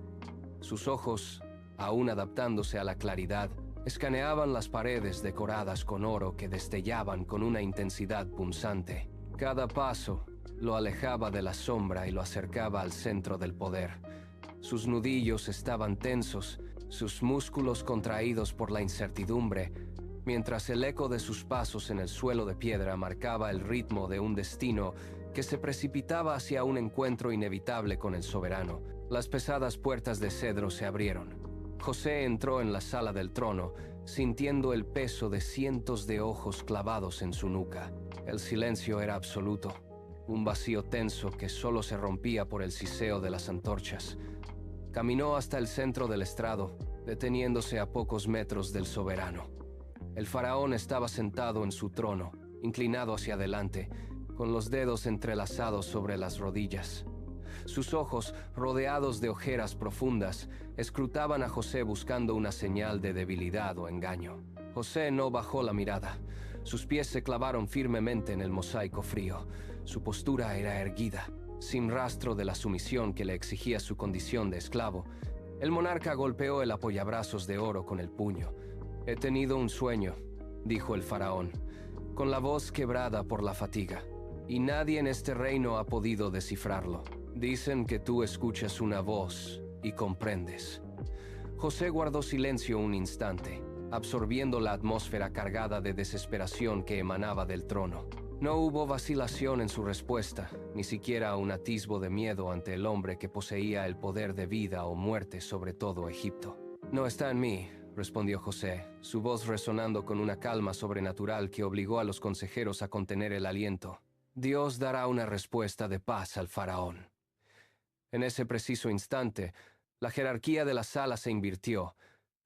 Sus ojos, aún adaptándose a la claridad, escaneaban las paredes decoradas con oro que destellaban con una intensidad punzante. Cada paso lo alejaba de la sombra y lo acercaba al centro del poder. Sus nudillos estaban tensos, sus músculos contraídos por la incertidumbre, mientras el eco de sus pasos en el suelo de piedra marcaba el ritmo de un destino que se precipitaba hacia un encuentro inevitable con el soberano. Las pesadas puertas de cedro se abrieron. José entró en la sala del trono, sintiendo el peso de cientos de ojos clavados en su nuca. El silencio era absoluto, un vacío tenso que solo se rompía por el siseo de las antorchas. Caminó hasta el centro del estrado, deteniéndose a pocos metros del soberano. El faraón estaba sentado en su trono, inclinado hacia adelante, con los dedos entrelazados sobre las rodillas. Sus ojos, rodeados de ojeras profundas, escrutaban a José buscando una señal de debilidad o engaño. José no bajó la mirada. Sus pies se clavaron firmemente en el mosaico frío. Su postura era erguida, sin rastro de la sumisión que le exigía su condición de esclavo. El monarca golpeó el apoyabrazos de oro con el puño. «He tenido un sueño», dijo el faraón, con la voz quebrada por la fatiga, «y nadie en este reino ha podido descifrarlo. Dicen que tú escuchas una voz y comprendes». José guardó silencio un instante, absorbiendo la atmósfera cargada de desesperación que emanaba del trono. No hubo vacilación en su respuesta, ni siquiera un atisbo de miedo ante el hombre que poseía el poder de vida o muerte sobre todo Egipto. «No está en mí», respondió José, su voz resonando con una calma sobrenatural que obligó a los consejeros a contener el aliento. «Dios dará una respuesta de paz al faraón». En ese preciso instante, la jerarquía de la sala se invirtió.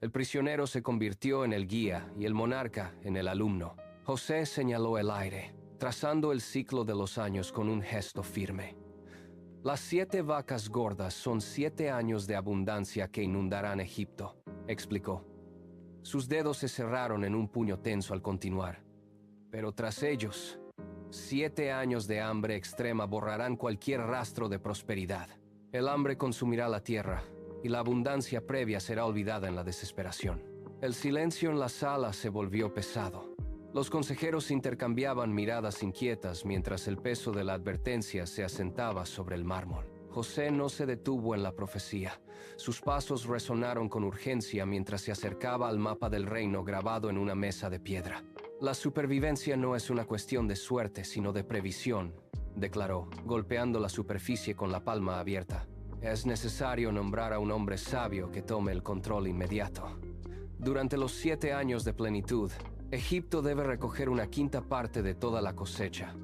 El prisionero se convirtió en el guía y el monarca en el alumno. José señaló el aire, trazando el ciclo de los años con un gesto firme. «Las 7 vacas gordas son 7 años de abundancia que inundarán Egipto», explicó. Sus dedos se cerraron en un puño tenso al continuar. «Pero tras ellos, 7 años de hambre extrema borrarán cualquier rastro de prosperidad. El hambre consumirá la tierra, y la abundancia previa será olvidada en la desesperación». El silencio en la sala se volvió pesado. Los consejeros intercambiaban miradas inquietas mientras el peso de la advertencia se asentaba sobre el mármol. José no se detuvo en la profecía. Sus pasos resonaron con urgencia mientras se acercaba al mapa del reino grabado en una mesa de piedra. «La supervivencia no es una cuestión de suerte, sino de previsión», declaró, golpeando la superficie con la palma abierta. «Es necesario nombrar a un hombre sabio que tome el control inmediato. Durante los 7 años de plenitud, Egipto debe recoger una quinta parte de toda la cosecha.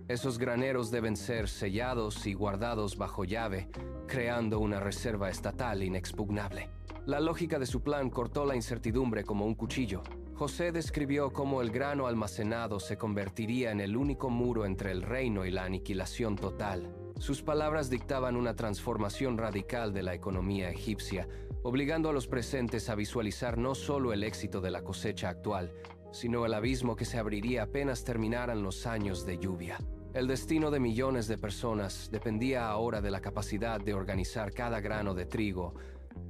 Esos graneros deben ser sellados y guardados bajo llave, creando una reserva estatal inexpugnable». La lógica de su plan cortó la incertidumbre como un cuchillo. José describió cómo el grano almacenado se convertiría en el único muro entre el reino y la aniquilación total. Sus palabras dictaban una transformación radical de la economía egipcia, obligando a los presentes a visualizar no solo el éxito de la cosecha actual, sino el abismo que se abriría apenas terminaran los años de lluvia. El destino de millones de personas dependía ahora de la capacidad de organizar cada grano de trigo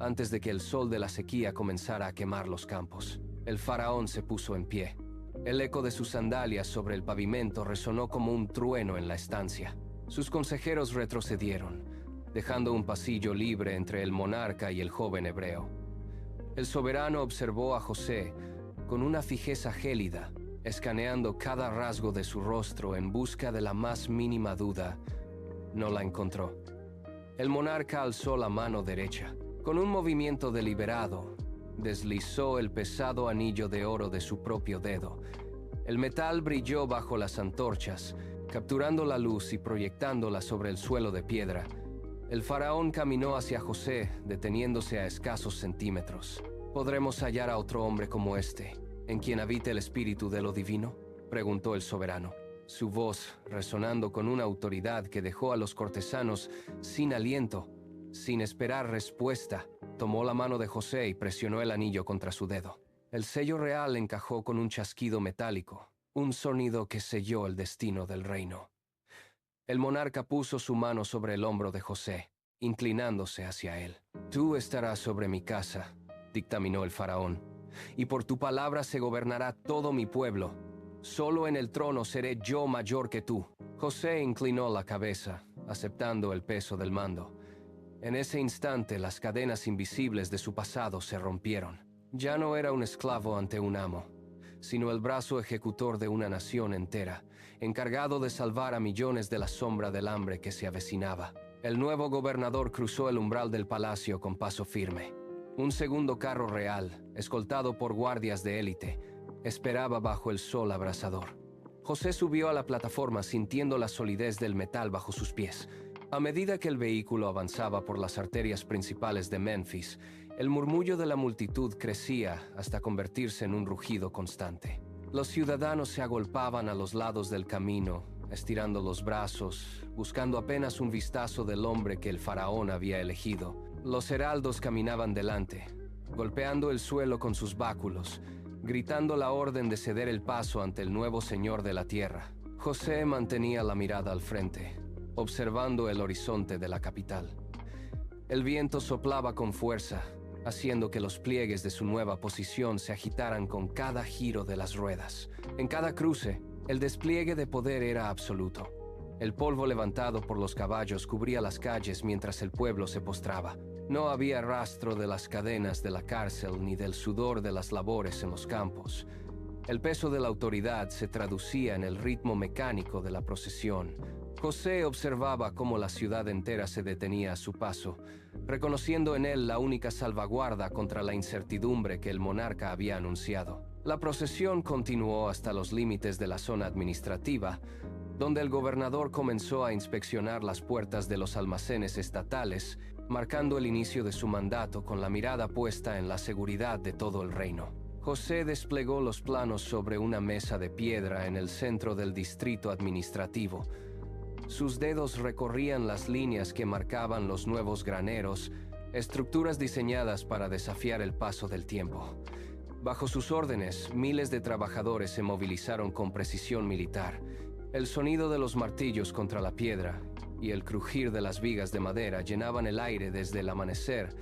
antes de que el sol de la sequía comenzara a quemar los campos. El faraón se puso en pie. El eco de sus sandalias sobre el pavimento resonó como un trueno en la estancia. Sus consejeros retrocedieron, dejando un pasillo libre entre el monarca y el joven hebreo. El soberano observó a José con una fijeza gélida, escaneando cada rasgo de su rostro en busca de la más mínima duda. No la encontró. El monarca alzó la mano derecha. Con un movimiento deliberado, deslizó el pesado anillo de oro de su propio dedo. El metal brilló bajo las antorchas, capturando la luz y proyectándola sobre el suelo de piedra. El faraón caminó hacia José, deteniéndose a escasos centímetros. «¿Podremos hallar a otro hombre como este, en quien habite el espíritu de lo divino?», preguntó el soberano. Su voz, resonando con una autoridad que dejó a los cortesanos sin aliento, sin esperar respuesta, tomó la mano de José y presionó el anillo contra su dedo. El sello real encajó con un chasquido metálico, un sonido que selló el destino del reino. El monarca puso su mano sobre el hombro de José, inclinándose hacia él. «Tú estarás sobre mi casa», dictaminó el faraón, «y por tu palabra se gobernará todo mi pueblo. Solo en el trono seré yo mayor que tú». José inclinó la cabeza, aceptando el peso del mando. En ese instante, las cadenas invisibles de su pasado se rompieron. Ya no era un esclavo ante un amo, sino el brazo ejecutor de una nación entera, encargado de salvar a millones de la sombra del hambre que se avecinaba. El nuevo gobernador cruzó el umbral del palacio con paso firme. Un segundo carro real, escoltado por guardias de élite, esperaba bajo el sol abrasador. José subió a la plataforma sintiendo la solidez del metal bajo sus pies. A medida que el vehículo avanzaba por las arterias principales de Memphis, el murmullo de la multitud crecía hasta convertirse en un rugido constante. Los ciudadanos se agolpaban a los lados del camino, estirando los brazos, buscando apenas un vistazo del hombre que el faraón había elegido. Los heraldos caminaban delante, golpeando el suelo con sus báculos, gritando la orden de ceder el paso ante el nuevo señor de la tierra. José mantenía la mirada al frente, observando el horizonte de la capital. El viento soplaba con fuerza, haciendo que los pliegues de su nueva posición se agitaran con cada giro de las ruedas. En cada cruce, el despliegue de poder era absoluto. El polvo levantado por los caballos cubría las calles mientras el pueblo se postraba. No había rastro de las cadenas de la cárcel ni del sudor de las labores en los campos. El peso de la autoridad se traducía en el ritmo mecánico de la procesión. José observaba cómo la ciudad entera se detenía a su paso, reconociendo en él la única salvaguarda contra la incertidumbre que el monarca había anunciado. La procesión continuó hasta los límites de la zona administrativa, donde el gobernador comenzó a inspeccionar las puertas de los almacenes estatales, marcando el inicio de su mandato con la mirada puesta en la seguridad de todo el reino. José desplegó los planos sobre una mesa de piedra en el centro del distrito administrativo. Sus dedos recorrían las líneas que marcaban los nuevos graneros, estructuras diseñadas para desafiar el paso del tiempo. Bajo sus órdenes, miles de trabajadores se movilizaron con precisión militar. El sonido de los martillos contra la piedra y el crujir de las vigas de madera llenaban el aire desde el amanecer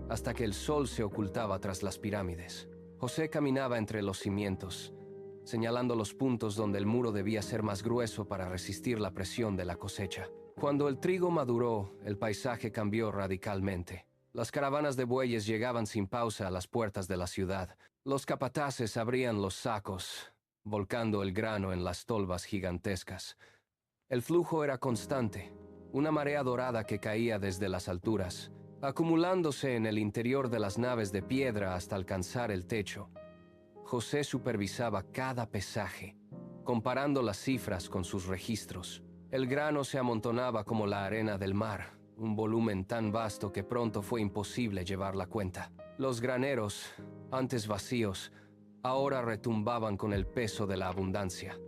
hasta que el sol se ocultaba tras las pirámides. José caminaba entre los cimientos, señalando los puntos donde el muro debía ser más grueso para resistir la presión de la cosecha. Cuando el trigo maduró, el paisaje cambió radicalmente. Las caravanas de bueyes llegaban sin pausa a las puertas de la ciudad. Los capataces abrían los sacos, volcando el grano en las tolvas gigantescas. El flujo era constante, una marea dorada que caía desde las alturas, acumulándose en el interior de las naves de piedra hasta alcanzar el techo. José supervisaba cada pesaje, comparando las cifras con sus registros. El grano se amontonaba como la arena del mar, un volumen tan vasto que pronto fue imposible llevar la cuenta. Los graneros, antes vacíos, ahora retumbaban con el peso de la abundancia.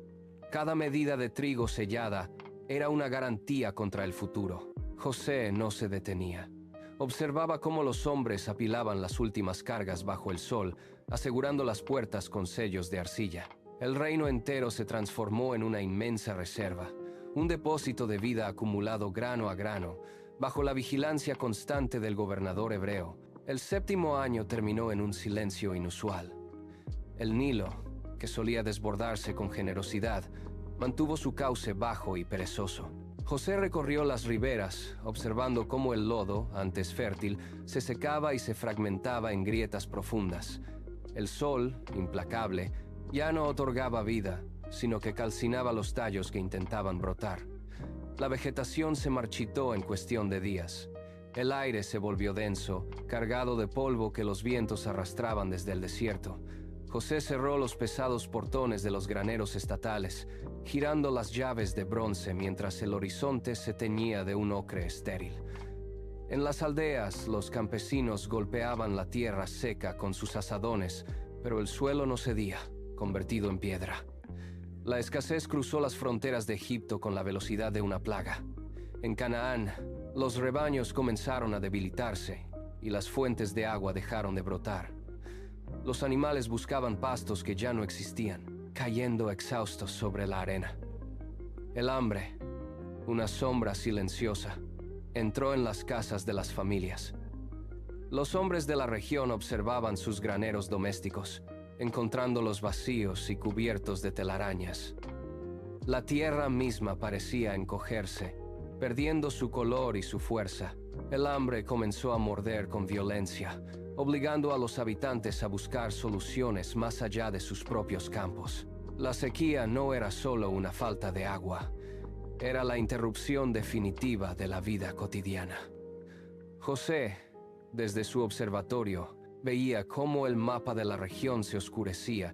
Cada medida de trigo sellada era una garantía contra el futuro. José no se detenía. Observaba cómo los hombres apilaban las últimas cargas bajo el sol, asegurando las puertas con sellos de arcilla. El reino entero se transformó en una inmensa reserva, un depósito de vida acumulado grano a grano, bajo la vigilancia constante del gobernador hebreo. El 7º año terminó en un silencio inusual. El Nilo, que solía desbordarse con generosidad, mantuvo su cauce bajo y perezoso. José recorrió las riberas, observando cómo el lodo, antes fértil, se secaba y se fragmentaba en grietas profundas. El sol, implacable, ya no otorgaba vida, sino que calcinaba los tallos que intentaban brotar. La vegetación se marchitó en cuestión de días. El aire se volvió denso, cargado de polvo que los vientos arrastraban desde el desierto. José cerró los pesados portones de los graneros estatales, girando las llaves de bronce mientras el horizonte se teñía de un ocre estéril. En las aldeas, los campesinos golpeaban la tierra seca con sus azadones, pero el suelo no cedía, convertido en piedra. La escasez cruzó las fronteras de Egipto con la velocidad de una plaga. En Canaán, los rebaños comenzaron a debilitarse y las fuentes de agua dejaron de brotar. Los animales buscaban pastos que ya no existían, cayendo exhaustos sobre la arena. El hambre, una sombra silenciosa, entró en las casas de las familias. Los hombres de la región observaban sus graneros domésticos, encontrándolos vacíos y cubiertos de telarañas. La tierra misma parecía encogerse, perdiendo su color y su fuerza. El hambre comenzó a morder con violencia, obligando a los habitantes a buscar soluciones más allá de sus propios campos. La sequía no era solo una falta de agua, era la interrupción definitiva de la vida cotidiana. José, desde su observatorio, veía cómo el mapa de la región se oscurecía,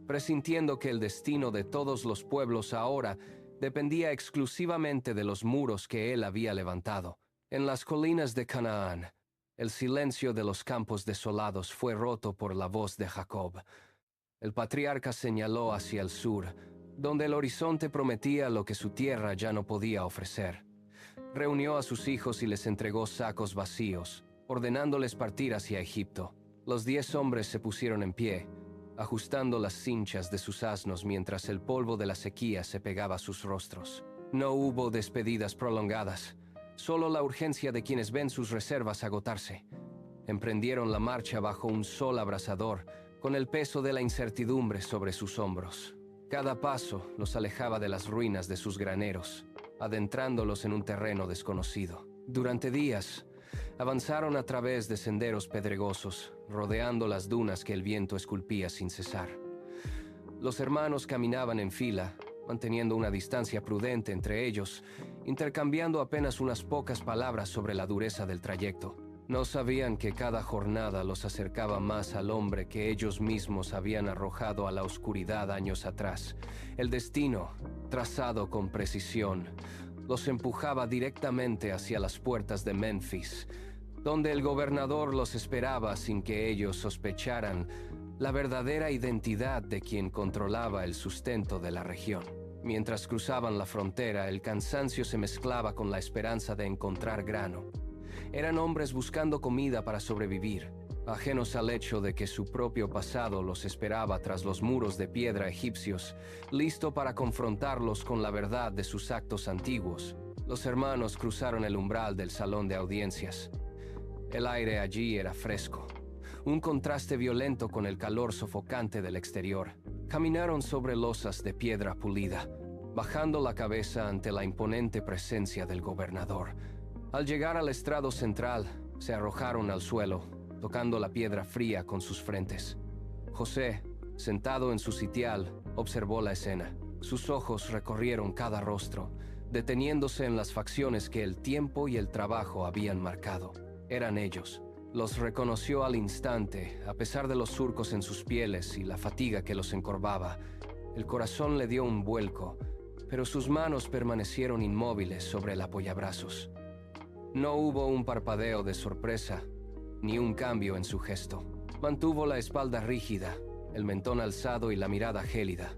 presintiendo que el destino de todos los pueblos ahora dependía exclusivamente de los muros que él había levantado. En las colinas de Canaán, el silencio de los campos desolados fue roto por la voz de Jacob. El patriarca señaló hacia el sur, donde el horizonte prometía lo que su tierra ya no podía ofrecer. Reunió a sus hijos y les entregó sacos vacíos, ordenándoles partir hacia Egipto. Los 10 hombres se pusieron en pie, ajustando las cinchas de sus asnos mientras el polvo de la sequía se pegaba a sus rostros. No hubo despedidas prolongadas, solo la urgencia de quienes ven sus reservas agotarse. Emprendieron la marcha bajo un sol abrasador, con el peso de la incertidumbre sobre sus hombros. Cada paso los alejaba de las ruinas de sus graneros, adentrándolos en un terreno desconocido. Durante días, avanzaron a través de senderos pedregosos, rodeando las dunas que el viento esculpía sin cesar. Los hermanos caminaban en fila, manteniendo una distancia prudente entre ellos, intercambiando apenas unas pocas palabras sobre la dureza del trayecto. No sabían que cada jornada los acercaba más al hombre que ellos mismos habían arrojado a la oscuridad años atrás. El destino, trazado con precisión, los empujaba directamente hacia las puertas de Memphis, donde el gobernador los esperaba sin que ellos sospecharan la verdadera identidad de quien controlaba el sustento de la región. Mientras cruzaban la frontera, el cansancio se mezclaba con la esperanza de encontrar grano. Eran hombres buscando comida para sobrevivir, ajenos al hecho de que su propio pasado los esperaba tras los muros de piedra egipcios, listo para confrontarlos con la verdad de sus actos antiguos. Los hermanos cruzaron el umbral del salón de audiencias. El aire allí era fresco, un contraste violento con el calor sofocante del exterior. Caminaron sobre losas de piedra pulida, bajando la cabeza ante la imponente presencia del gobernador. Al llegar al estrado central, se arrojaron al suelo, tocando la piedra fría con sus frentes. José, sentado en su sitial, observó la escena. Sus ojos recorrieron cada rostro, deteniéndose en las facciones que el tiempo y el trabajo habían marcado. Eran ellos. Los reconoció al instante, a pesar de los surcos en sus pieles y la fatiga que los encorvaba. El corazón le dio un vuelco, pero sus manos permanecieron inmóviles sobre el apoyabrazos. No hubo un parpadeo de sorpresa, ni un cambio en su gesto. Mantuvo la espalda rígida, el mentón alzado y la mirada gélida.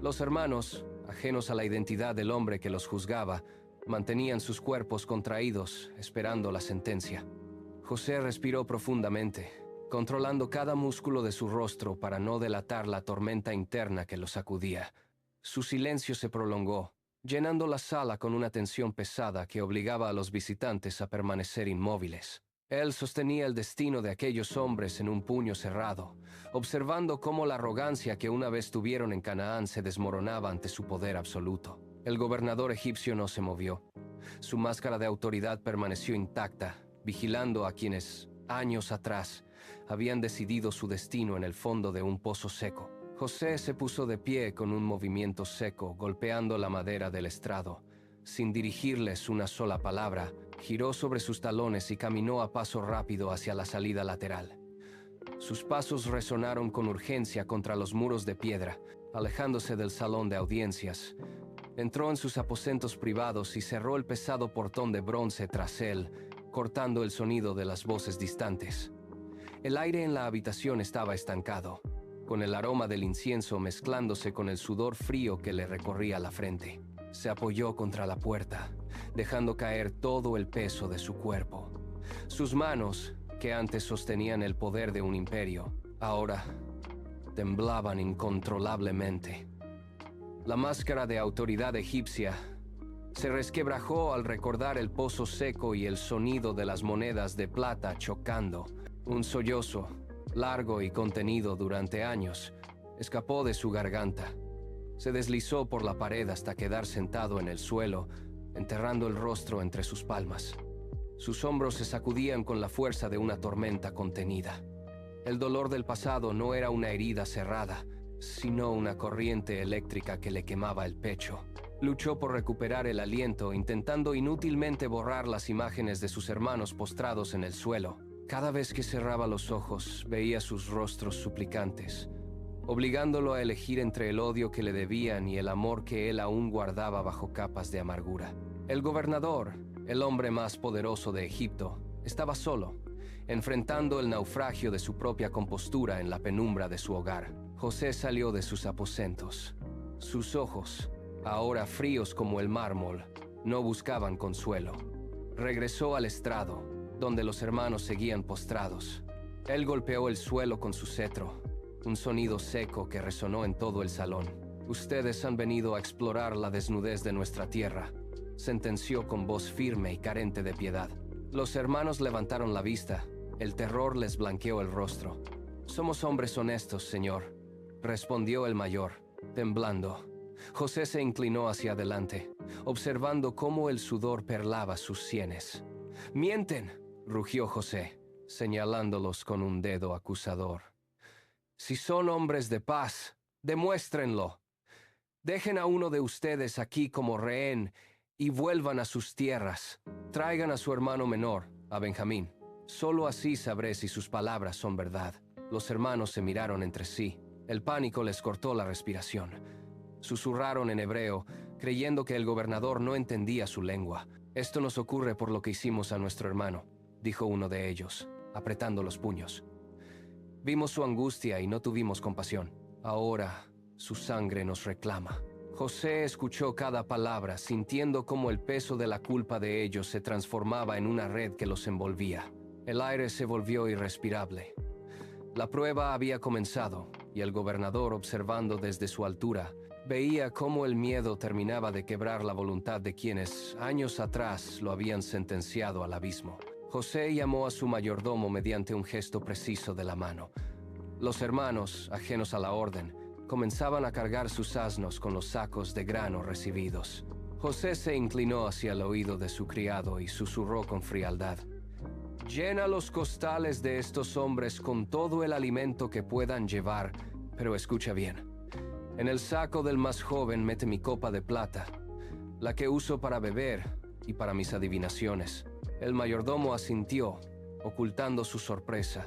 Los hermanos, ajenos a la identidad del hombre que los juzgaba, mantenían sus cuerpos contraídos, esperando la sentencia. José respiró profundamente, controlando cada músculo de su rostro para no delatar la tormenta interna que lo sacudía. Su silencio se prolongó, llenando la sala con una tensión pesada que obligaba a los visitantes a permanecer inmóviles. Él sostenía el destino de aquellos hombres en un puño cerrado, observando cómo la arrogancia que una vez tuvieron en Canaán se desmoronaba ante su poder absoluto. El gobernador egipcio no se movió. Su máscara de autoridad permaneció intacta, vigilando a quienes, años atrás, habían decidido su destino en el fondo de un pozo seco. José se puso de pie con un movimiento seco, golpeando la madera del estrado. Sin dirigirles una sola palabra, giró sobre sus talones y caminó a paso rápido hacia la salida lateral. Sus pasos resonaron con urgencia contra los muros de piedra, alejándose del salón de audiencias. Entró en sus aposentos privados y cerró el pesado portón de bronce tras él, cortando el sonido de las voces distantes. El aire en la habitación estaba estancado, con el aroma del incienso mezclándose con el sudor frío que le recorría la frente. Se apoyó contra la puerta, dejando caer todo el peso de su cuerpo. Sus manos, que antes sostenían el poder de un imperio, ahora temblaban incontrolablemente. La máscara de autoridad egipcia se resquebrajó al recordar el pozo seco y el sonido de las monedas de plata chocando. Un sollozo, largo y contenido durante años, escapó de su garganta. Se deslizó por la pared hasta quedar sentado en el suelo, enterrando el rostro entre sus palmas. Sus hombros se sacudían con la fuerza de una tormenta contenida. El dolor del pasado no era una herida cerrada, sino una corriente eléctrica que le quemaba el pecho. Luchó por recuperar el aliento, intentando inútilmente borrar las imágenes de sus hermanos postrados en el suelo. Cada vez que cerraba los ojos, veía sus rostros suplicantes, obligándolo a elegir entre el odio que le debían y el amor que él aún guardaba bajo capas de amargura. El gobernador, el hombre más poderoso de Egipto, estaba solo, enfrentando el naufragio de su propia compostura en la penumbra de su hogar. José salió de sus aposentos. Sus ojos, ahora fríos como el mármol, no buscaban consuelo. Regresó al estrado, donde los hermanos seguían postrados. Él golpeó el suelo con su cetro, un sonido seco que resonó en todo el salón. «Ustedes han venido a explorar la desnudez de nuestra tierra», sentenció con voz firme y carente de piedad. Los hermanos levantaron la vista. El terror les blanqueó el rostro. «Somos hombres honestos, señor», respondió el mayor, temblando. José se inclinó hacia adelante, observando cómo el sudor perlaba sus sienes. «¡Mienten!», rugió José, señalándolos con un dedo acusador. «Si son hombres de paz, demuéstrenlo. Dejen a uno de ustedes aquí como rehén y vuelvan a sus tierras. Traigan a su hermano menor, a Benjamín. Solo así sabré si sus palabras son verdad». Los hermanos se miraron entre sí. El pánico les cortó la respiración. Susurraron en hebreo, creyendo que el gobernador no entendía su lengua. «Esto nos ocurre por lo que hicimos a nuestro hermano», dijo uno de ellos, apretando los puños. «Vimos su angustia y no tuvimos compasión. Ahora su sangre nos reclama». José escuchó cada palabra, sintiendo cómo el peso de la culpa de ellos se transformaba en una red que los envolvía. El aire se volvió irrespirable. La prueba había comenzado, y el gobernador, observando desde su altura, veía cómo el miedo terminaba de quebrar la voluntad de quienes, años atrás, lo habían sentenciado al abismo. José llamó a su mayordomo mediante un gesto preciso de la mano. Los hermanos, ajenos a la orden, comenzaban a cargar sus asnos con los sacos de grano recibidos. José se inclinó hacia el oído de su criado y susurró con frialdad: «Llena los costales de estos hombres con todo el alimento que puedan llevar, pero escucha bien. En el saco del más joven mete mi copa de plata, la que uso para beber y para mis adivinaciones». El mayordomo asintió, ocultando su sorpresa,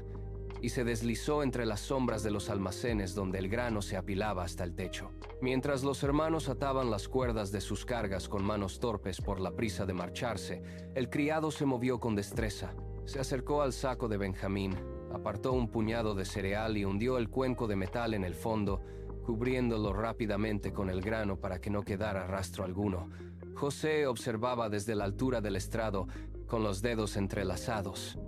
y se deslizó entre las sombras de los almacenes donde el grano se apilaba hasta el techo. Mientras los hermanos ataban las cuerdas de sus cargas con manos torpes por la prisa de marcharse, el criado se movió con destreza. Se acercó al saco de Benjamín, apartó un puñado de cereal y hundió el cuenco de metal en el fondo, cubriéndolo rápidamente con el grano para que no quedara rastro alguno. José observaba desde la altura del estrado, con los dedos entrelazados,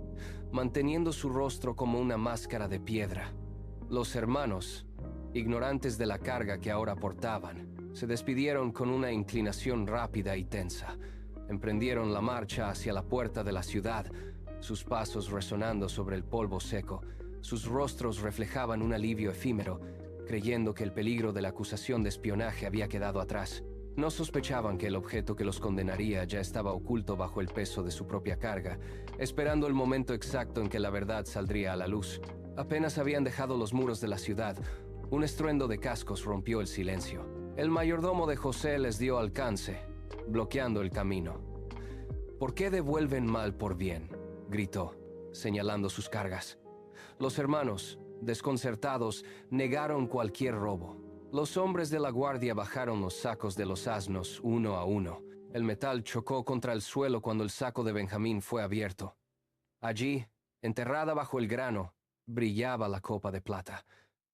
manteniendo su rostro como una máscara de piedra. Los hermanos, ignorantes de la carga que ahora portaban, se despidieron con una inclinación rápida y tensa. Emprendieron la marcha hacia la puerta de la ciudad, sus pasos resonando sobre el polvo seco. Sus rostros reflejaban un alivio efímero, creyendo que el peligro de la acusación de espionaje había quedado atrás. No sospechaban que el objeto que los condenaría ya estaba oculto bajo el peso de su propia carga, esperando el momento exacto en que la verdad saldría a la luz. Apenas habían dejado los muros de la ciudad, un estruendo de cascos rompió el silencio. El mayordomo de José les dio alcance, bloqueando el camino. «¿Por qué devuelven mal por bien?», gritó, señalando sus cargas. Los hermanos, desconcertados, negaron cualquier robo. Los hombres de la guardia bajaron los sacos de los asnos uno a uno. El metal chocó contra el suelo cuando el saco de Benjamín fue abierto. Allí, enterrada bajo el grano, brillaba la copa de plata.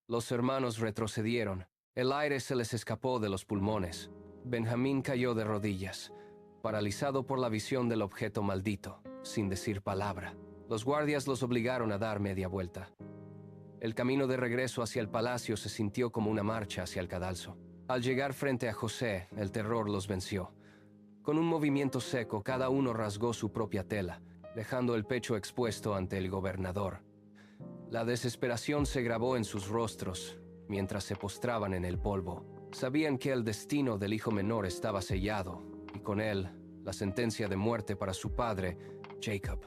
Los hermanos retrocedieron. El aire se les escapó de los pulmones. Benjamín cayó de rodillas, paralizado por la visión del objeto maldito, sin decir palabra. Los guardias los obligaron a dar media vuelta. El camino de regreso hacia el palacio se sintió como una marcha hacia el cadalso. Al llegar frente a José, el terror los venció. Con un movimiento seco, cada uno rasgó su propia tela, dejando el pecho expuesto ante el gobernador. La desesperación se grabó en sus rostros mientras se postraban en el polvo. Sabían que el destino del hijo menor estaba sellado, y con él, la sentencia de muerte para su padre, Jacob.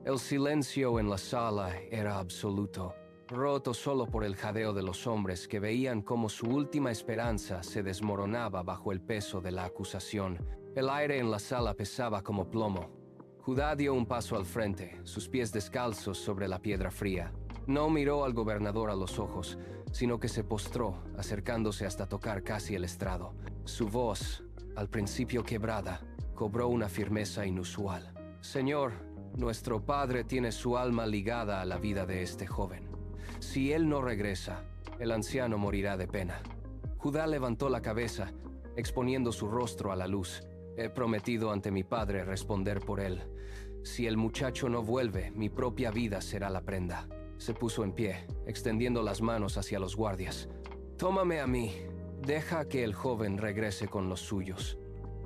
El silencio en la sala era absoluto, roto solo por el jadeo de los hombres que veían cómo su última esperanza se desmoronaba bajo el peso de la acusación. El aire en la sala pesaba como plomo. Judá dio un paso al frente, sus pies descalzos sobre la piedra fría. No miró al gobernador a los ojos, sino que se postró, acercándose hasta tocar casi el estrado. Su voz, al principio quebrada, cobró una firmeza inusual. «Señor», Nuestro padre tiene su alma ligada a la vida de este joven. Si él no regresa, el anciano morirá de pena. Judá levantó la cabeza, exponiendo su rostro a la luz. He prometido ante mi padre responder por él. Si el muchacho no vuelve, mi propia vida será la prenda. Se puso en pie, extendiendo las manos hacia los guardias. Tómame a mí. Deja que el joven regrese con los suyos.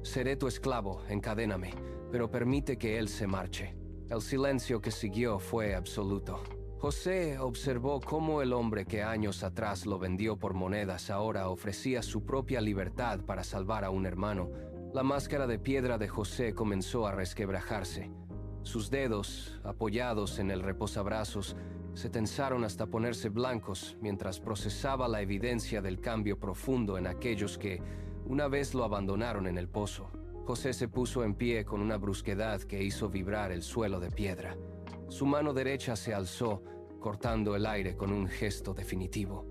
Seré tu esclavo, encadéname, pero permite que él se marche. El silencio que siguió fue absoluto. José observó cómo el hombre que años atrás lo vendió por monedas ahora ofrecía su propia libertad para salvar a un hermano. La máscara de piedra de José comenzó a resquebrajarse. Sus dedos, apoyados en el reposabrazos, se tensaron hasta ponerse blancos mientras procesaba la evidencia del cambio profundo en aquellos que una vez lo abandonaron en el pozo. José se puso en pie con una brusquedad que hizo vibrar el suelo de piedra. Su mano derecha se alzó, cortando el aire con un gesto definitivo.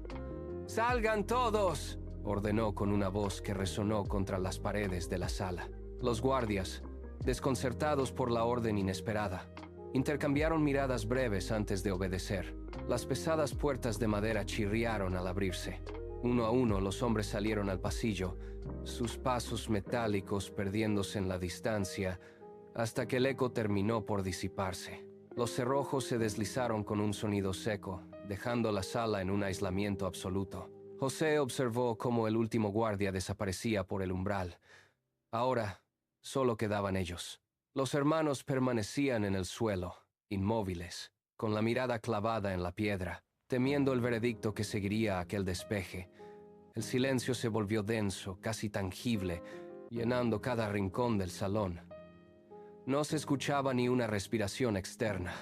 ¡Salgan todos!, ordenó con una voz que resonó contra las paredes de la sala. Los guardias, desconcertados por la orden inesperada, intercambiaron miradas breves antes de obedecer. Las pesadas puertas de madera chirriaron al abrirse. Uno a uno los hombres salieron al pasillo, sus pasos metálicos perdiéndose en la distancia, hasta que el eco terminó por disiparse. Los cerrojos se deslizaron con un sonido seco, dejando la sala en un aislamiento absoluto. José observó cómo el último guardia desaparecía por el umbral. Ahora, solo quedaban ellos. Los hermanos permanecían en el suelo, inmóviles, con la mirada clavada en la piedra, temiendo el veredicto que seguiría aquel despeje. El silencio se volvió denso, casi tangible, llenando cada rincón del salón. No se escuchaba ni una respiración externa,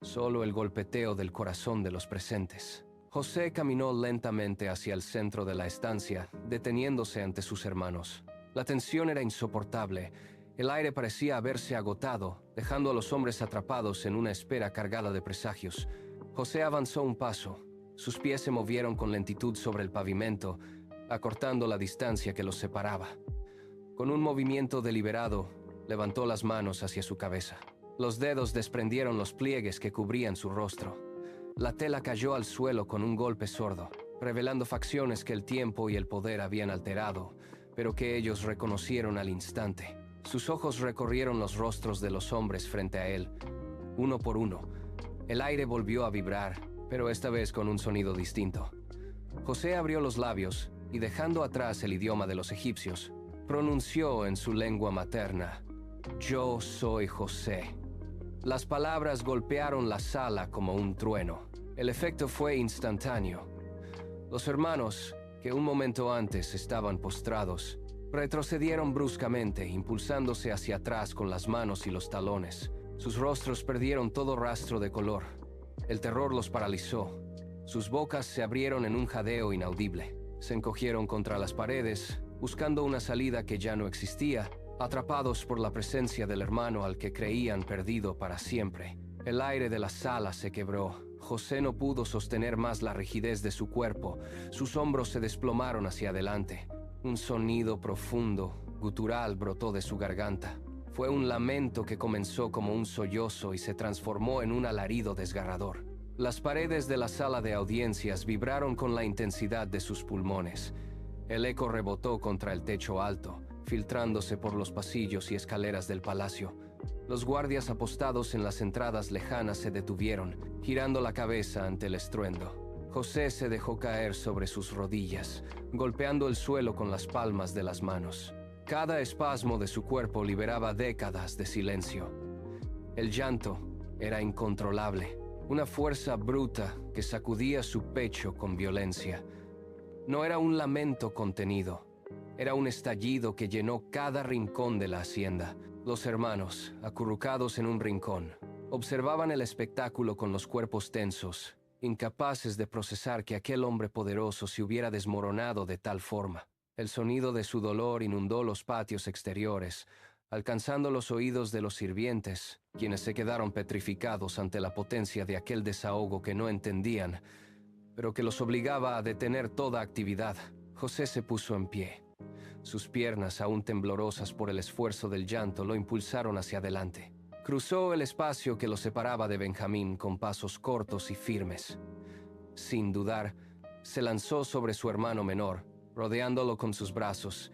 solo el golpeteo del corazón de los presentes. José caminó lentamente hacia el centro de la estancia, deteniéndose ante sus hermanos. La tensión era insoportable. El aire parecía haberse agotado, dejando a los hombres atrapados en una espera cargada de presagios. José avanzó un paso. Sus pies se movieron con lentitud sobre el pavimento, acortando la distancia que los separaba. Con un movimiento deliberado, levantó las manos hacia su cabeza. Los dedos desprendieron los pliegues que cubrían su rostro. La tela cayó al suelo con un golpe sordo, revelando facciones que el tiempo y el poder habían alterado, pero que ellos reconocieron al instante. Sus ojos recorrieron los rostros de los hombres frente a él, uno por uno. El aire volvió a vibrar, pero esta vez con un sonido distinto. José abrió los labios y, dejando atrás el idioma de los egipcios, pronunció en su lengua materna: «Yo soy José». Las palabras golpearon la sala como un trueno. El efecto fue instantáneo. Los hermanos, que un momento antes estaban postrados, retrocedieron bruscamente, impulsándose hacia atrás con las manos y los talones. Sus rostros perdieron todo rastro de color. El terror los paralizó. Sus bocas se abrieron en un jadeo inaudible. Se encogieron contra las paredes, buscando una salida que ya no existía, atrapados por la presencia del hermano al que creían perdido para siempre. El aire de la sala se quebró. José no pudo sostener más la rigidez de su cuerpo. Sus hombros se desplomaron hacia adelante. Un sonido profundo, gutural, brotó de su garganta. Fue un lamento que comenzó como un sollozo y se transformó en un alarido desgarrador. Las paredes de la sala de audiencias vibraron con la intensidad de sus pulmones. El eco rebotó contra el techo alto, filtrándose por los pasillos y escaleras del palacio. Los guardias apostados en las entradas lejanas se detuvieron, girando la cabeza ante el estruendo. José se dejó caer sobre sus rodillas, golpeando el suelo con las palmas de las manos. Cada espasmo de su cuerpo liberaba décadas de silencio. El llanto era incontrolable, una fuerza bruta que sacudía su pecho con violencia. No era un lamento contenido, era un estallido que llenó cada rincón de la hacienda. Los hermanos, acurrucados en un rincón, observaban el espectáculo con los cuerpos tensos, incapaces de procesar que aquel hombre poderoso se hubiera desmoronado de tal forma. El sonido de su dolor inundó los patios exteriores, alcanzando los oídos de los sirvientes, quienes se quedaron petrificados ante la potencia de aquel desahogo que no entendían, pero que los obligaba a detener toda actividad. José se puso en pie. Sus piernas, aún temblorosas por el esfuerzo del llanto, lo impulsaron hacia adelante. Cruzó el espacio que lo separaba de Benjamín con pasos cortos y firmes. Sin dudar, se lanzó sobre su hermano menor, rodeándolo con sus brazos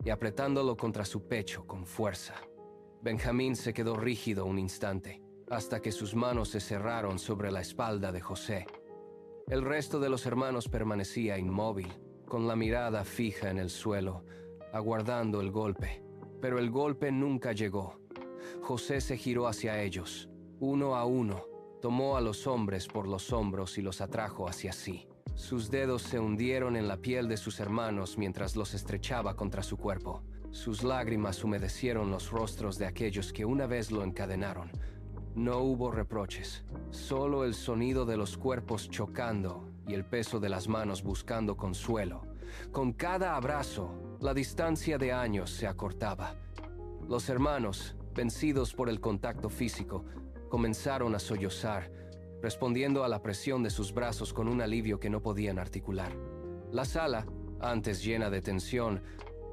y apretándolo contra su pecho con fuerza. Benjamín se quedó rígido un instante, hasta que sus manos se cerraron sobre la espalda de José. El resto de los hermanos permanecía inmóvil, con la mirada fija en el suelo, aguardando el golpe. Pero el golpe nunca llegó. José se giró hacia ellos, uno a uno, tomó a los hombres por los hombros y los atrajo hacia sí. Sus dedos se hundieron en la piel de sus hermanos mientras los estrechaba contra su cuerpo. Sus lágrimas humedecieron los rostros de aquellos que una vez lo encadenaron. No hubo reproches, solo el sonido de los cuerpos chocando y el peso de las manos buscando consuelo. Con cada abrazo, la distancia de años se acortaba. Los hermanos, vencidos por el contacto físico, comenzaron a sollozar, respondiendo a la presión de sus brazos con un alivio que no podían articular. La sala, antes llena de tensión,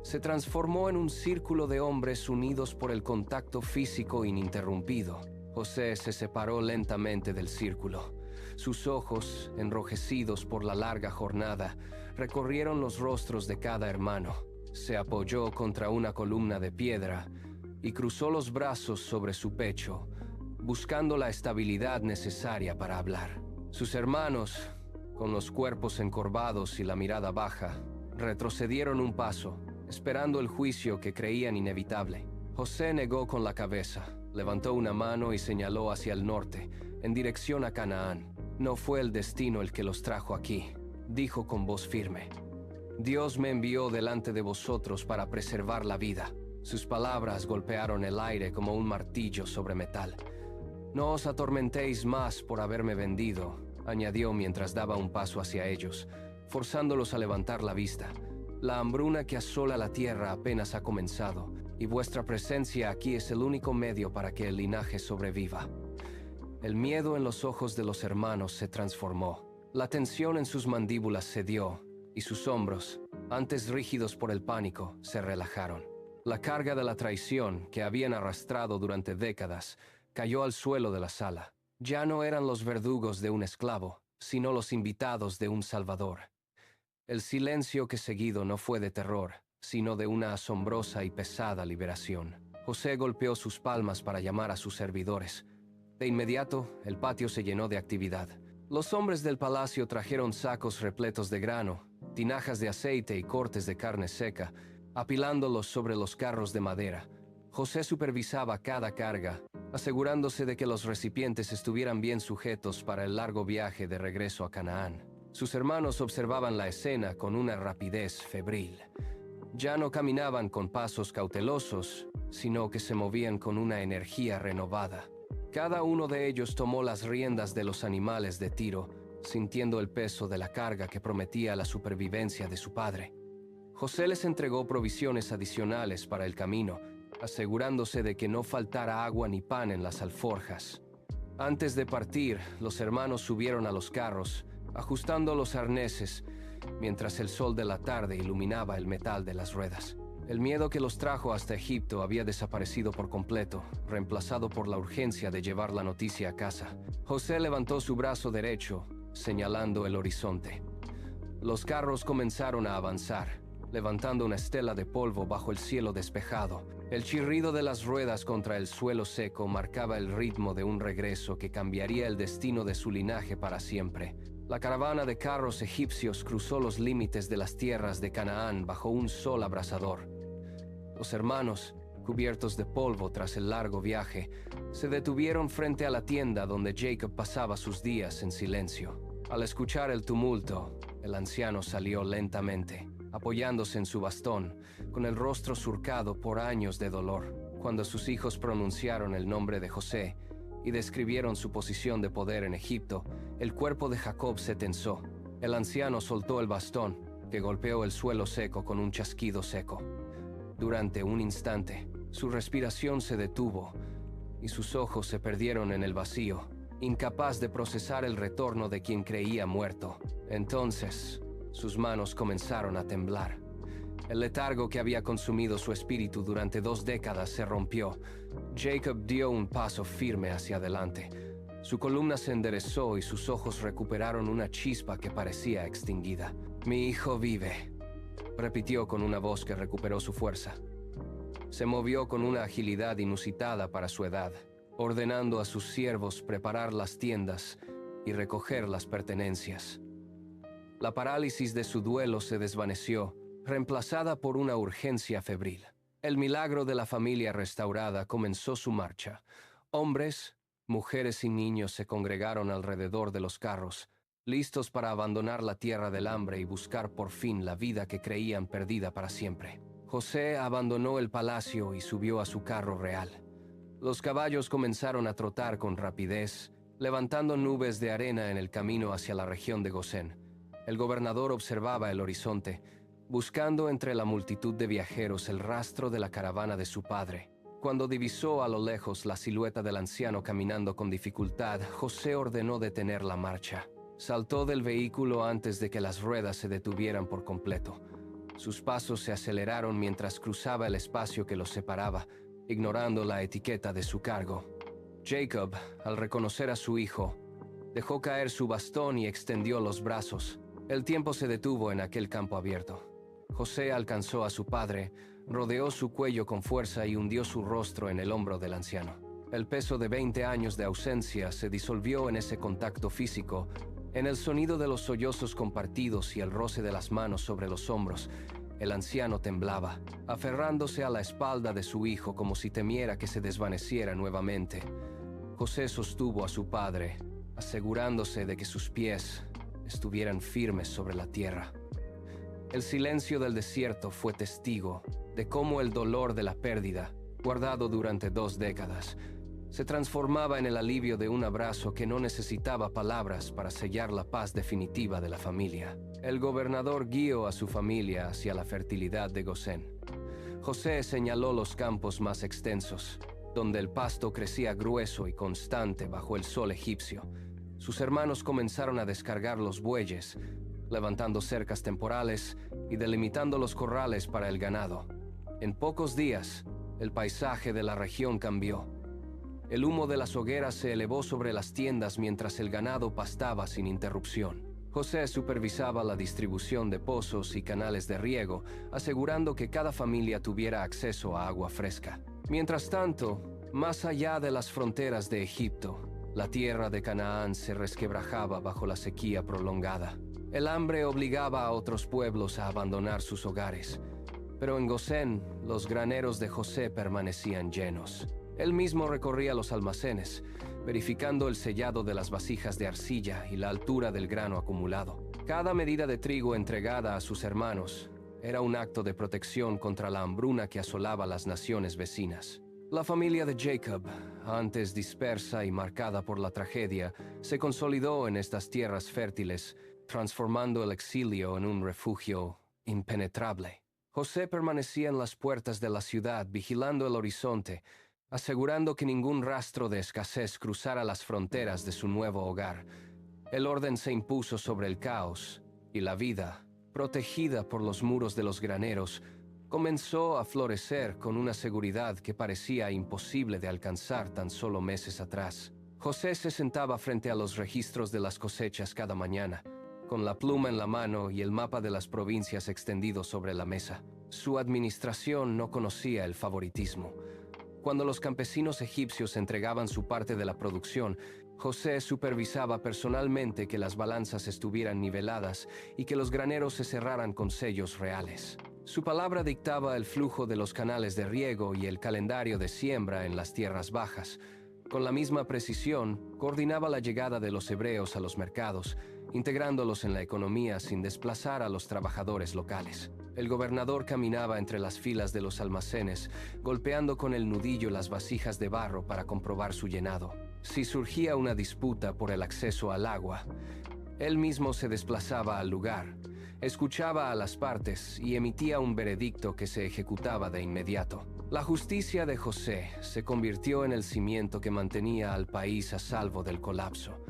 se transformó en un círculo de hombres unidos por el contacto físico ininterrumpido. José se separó lentamente del círculo. Sus ojos, enrojecidos por la larga jornada, recorrieron los rostros de cada hermano. Se apoyó contra una columna de piedra y cruzó los brazos sobre su pecho, buscando la estabilidad necesaria para hablar. Sus hermanos, con los cuerpos encorvados y la mirada baja, retrocedieron un paso, esperando el juicio que creían inevitable. José negó con la cabeza, levantó una mano y señaló hacia el norte, en dirección a Canaán. No fue el destino el que los trajo aquí, dijo con voz firme. Dios me envió delante de vosotros para preservar la vida. Sus palabras golpearon el aire como un martillo sobre metal. No os atormentéis más por haberme vendido, añadió mientras daba un paso hacia ellos, forzándolos a levantar la vista. La hambruna que asola la tierra apenas ha comenzado, y vuestra presencia aquí es el único medio para que el linaje sobreviva. El miedo en los ojos de los hermanos se transformó. La tensión en sus mandíbulas cedió, y sus hombros, antes rígidos por el pánico, se relajaron. La carga de la traición que habían arrastrado durante décadas cayó al suelo de la sala. Ya no eran los verdugos de un esclavo, sino los invitados de un salvador. El silencio que seguido no fue de terror, sino de una asombrosa y pesada liberación. José golpeó sus palmas para llamar a sus servidores. De inmediato, el patio se llenó de actividad. Los hombres del palacio trajeron sacos repletos de grano, tinajas de aceite y cortes de carne seca, apilándolos sobre los carros de madera. José supervisaba cada carga, asegurándose de que los recipientes estuvieran bien sujetos para el largo viaje de regreso a Canaán. Sus hermanos observaban la escena con una rapidez febril. Ya no caminaban con pasos cautelosos, sino que se movían con una energía renovada. Cada uno de ellos tomó las riendas de los animales de tiro, sintiendo el peso de la carga que prometía la supervivencia de su padre. José les entregó provisiones adicionales para el camino, asegurándose de que no faltara agua ni pan en las alforjas. Antes de partir, los hermanos subieron a los carros, ajustando los arneses, mientras el sol de la tarde iluminaba el metal de las ruedas. El miedo que los trajo hasta Egipto había desaparecido por completo, reemplazado por la urgencia de llevar la noticia a casa. José levantó su brazo derecho, señalando el horizonte. Los carros comenzaron a avanzar, levantando una estela de polvo bajo el cielo despejado. El chirrido de las ruedas contra el suelo seco marcaba el ritmo de un regreso que cambiaría el destino de su linaje para siempre. La caravana de carros egipcios cruzó los límites de las tierras de Canaán bajo un sol abrasador. Los hermanos, cubiertos de polvo tras el largo viaje, se detuvieron frente a la tienda donde Jacob pasaba sus días en silencio. Al escuchar el tumulto, el anciano salió lentamente, apoyándose en su bastón, con el rostro surcado por años de dolor. Cuando sus hijos pronunciaron el nombre de José y describieron su posición de poder en Egipto, el cuerpo de Jacob se tensó. El anciano soltó el bastón, que golpeó el suelo seco con un chasquido seco. Durante un instante, su respiración se detuvo y sus ojos se perdieron en el vacío, incapaz de procesar el retorno de quien creía muerto. Entonces, sus manos comenzaron a temblar. El letargo que había consumido su espíritu durante 2 décadas se rompió. Jacob dio un paso firme hacia adelante. Su columna se enderezó y sus ojos recuperaron una chispa que parecía extinguida. «Mi hijo vive», repitió con una voz que recuperó su fuerza. Se movió con una agilidad inusitada para su edad, ordenando a sus siervos preparar las tiendas y recoger las pertenencias. La parálisis de su duelo se desvaneció, reemplazada por una urgencia febril. El milagro de la familia restaurada comenzó su marcha. Hombres, mujeres y niños se congregaron alrededor de los carros, listos para abandonar la tierra del hambre y buscar por fin la vida que creían perdida para siempre. José abandonó el palacio y subió a su carro real. Los caballos comenzaron a trotar con rapidez, levantando nubes de arena en el camino hacia la región de Gosén. El gobernador observaba el horizonte, buscando entre la multitud de viajeros el rastro de la caravana de su padre. Cuando divisó a lo lejos la silueta del anciano caminando con dificultad, José ordenó detener la marcha. Saltó del vehículo antes de que las ruedas se detuvieran por completo. Sus pasos se aceleraron mientras cruzaba el espacio que los separaba, ignorando la etiqueta de su cargo. Jacob, al reconocer a su hijo, dejó caer su bastón y extendió los brazos. El tiempo se detuvo en aquel campo abierto. José alcanzó a su padre, rodeó su cuello con fuerza y hundió su rostro en el hombro del anciano. El peso de 20 años de ausencia se disolvió en ese contacto físico, en el sonido de los sollozos compartidos y el roce de las manos sobre los hombros. El anciano temblaba, aferrándose a la espalda de su hijo como si temiera que se desvaneciera nuevamente. José sostuvo a su padre, asegurándose de que sus pies estuvieran firmes sobre la tierra. El silencio del desierto fue testigo de cómo el dolor de la pérdida, guardado durante 2 décadas, se transformaba en el alivio de un abrazo que no necesitaba palabras para sellar la paz definitiva de la familia. El gobernador guió a su familia hacia la fertilidad de Gosén. José señaló los campos más extensos, donde el pasto crecía grueso y constante bajo el sol egipcio. Sus hermanos comenzaron a descargar los bueyes, levantando cercas temporales y delimitando los corrales para el ganado. En pocos días, el paisaje de la región cambió. El humo de las hogueras se elevó sobre las tiendas mientras el ganado pastaba sin interrupción. José supervisaba la distribución de pozos y canales de riego, asegurando que cada familia tuviera acceso a agua fresca. Mientras tanto, más allá de las fronteras de Egipto, la tierra de Canaán se resquebrajaba bajo la sequía prolongada. El hambre obligaba a otros pueblos a abandonar sus hogares, pero en Gosén los graneros de José permanecían llenos. Él mismo recorría los almacenes, verificando el sellado de las vasijas de arcilla y la altura del grano acumulado. Cada medida de trigo entregada a sus hermanos era un acto de protección contra la hambruna que asolaba las naciones vecinas. La familia de Jacob, antes dispersa y marcada por la tragedia, se consolidó en estas tierras fértiles, transformando el exilio en un refugio impenetrable. José permanecía en las puertas de la ciudad, vigilando el horizonte, asegurando que ningún rastro de escasez cruzara las fronteras de su nuevo hogar. El orden se impuso sobre el caos, y la vida, protegida por los muros de los graneros, comenzó a florecer con una seguridad que parecía imposible de alcanzar tan solo meses atrás. José se sentaba frente a los registros de las cosechas cada mañana, con la pluma en la mano y el mapa de las provincias extendido sobre la mesa. Su administración no conocía el favoritismo. Cuando los campesinos egipcios entregaban su parte de la producción, José supervisaba personalmente que las balanzas estuvieran niveladas y que los graneros se cerraran con sellos reales. Su palabra dictaba el flujo de los canales de riego y el calendario de siembra en las tierras bajas. Con la misma precisión, coordinaba la llegada de los hebreos a los mercados, integrándolos en la economía sin desplazar a los trabajadores locales. El gobernador caminaba entre las filas de los almacenes, golpeando con el nudillo las vasijas de barro para comprobar su llenado. Si surgía una disputa por el acceso al agua, él mismo se desplazaba al lugar, escuchaba a las partes y emitía un veredicto que se ejecutaba de inmediato. La justicia de José se convirtió en el cimiento que mantenía al país a salvo del colapso.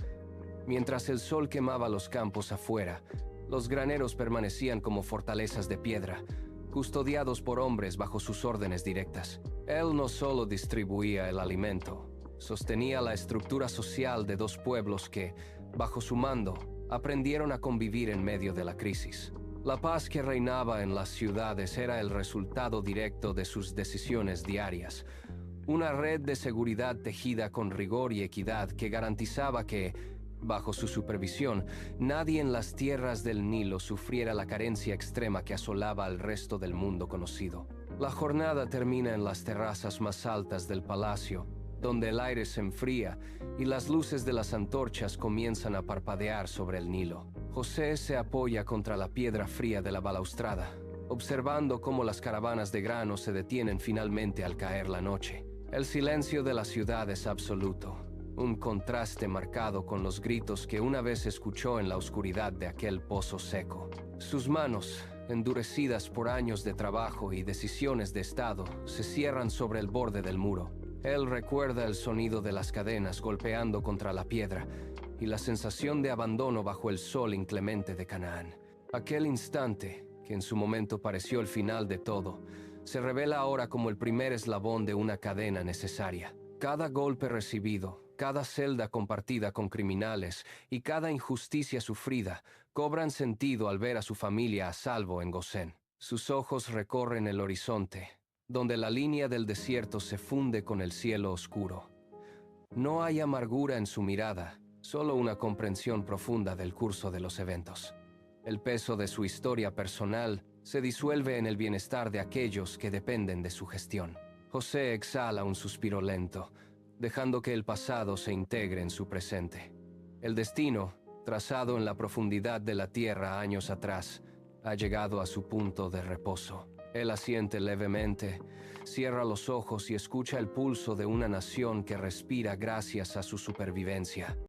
Mientras el sol quemaba los campos afuera, los graneros permanecían como fortalezas de piedra, custodiados por hombres bajo sus órdenes directas. Él no solo distribuía el alimento, sostenía la estructura social de dos pueblos que, bajo su mando, aprendieron a convivir en medio de la crisis. La paz que reinaba en las ciudades era el resultado directo de sus decisiones diarias, una red de seguridad tejida con rigor y equidad que garantizaba que, bajo su supervisión, nadie en las tierras del Nilo sufriera la carencia extrema que asolaba al resto del mundo conocido. La jornada termina en las terrazas más altas del palacio, donde el aire se enfría y las luces de las antorchas comienzan a parpadear sobre el Nilo. José se apoya contra la piedra fría de la balaustrada, observando cómo las caravanas de grano se detienen finalmente al caer la noche. El silencio de la ciudad es absoluto, un contraste marcado con los gritos que una vez escuchó en la oscuridad de aquel pozo seco. Sus manos, endurecidas por años de trabajo y decisiones de Estado, se cierran sobre el borde del muro. Él recuerda el sonido de las cadenas golpeando contra la piedra y la sensación de abandono bajo el sol inclemente de Canaán. Aquel instante, que en su momento pareció el final de todo, se revela ahora como el primer eslabón de una cadena necesaria. Cada golpe recibido, cada celda compartida con criminales y cada injusticia sufrida cobran sentido al ver a su familia a salvo en Gosén. Sus ojos recorren el horizonte, donde la línea del desierto se funde con el cielo oscuro. No hay amargura en su mirada, solo una comprensión profunda del curso de los eventos. El peso de su historia personal se disuelve en el bienestar de aquellos que dependen de su gestión. José exhala un suspiro lento, dejando que el pasado se integre en su presente. El destino, trazado en la profundidad de la tierra años atrás, ha llegado a su punto de reposo. Él asiente levemente, cierra los ojos y escucha el pulso de una nación que respira gracias a su supervivencia.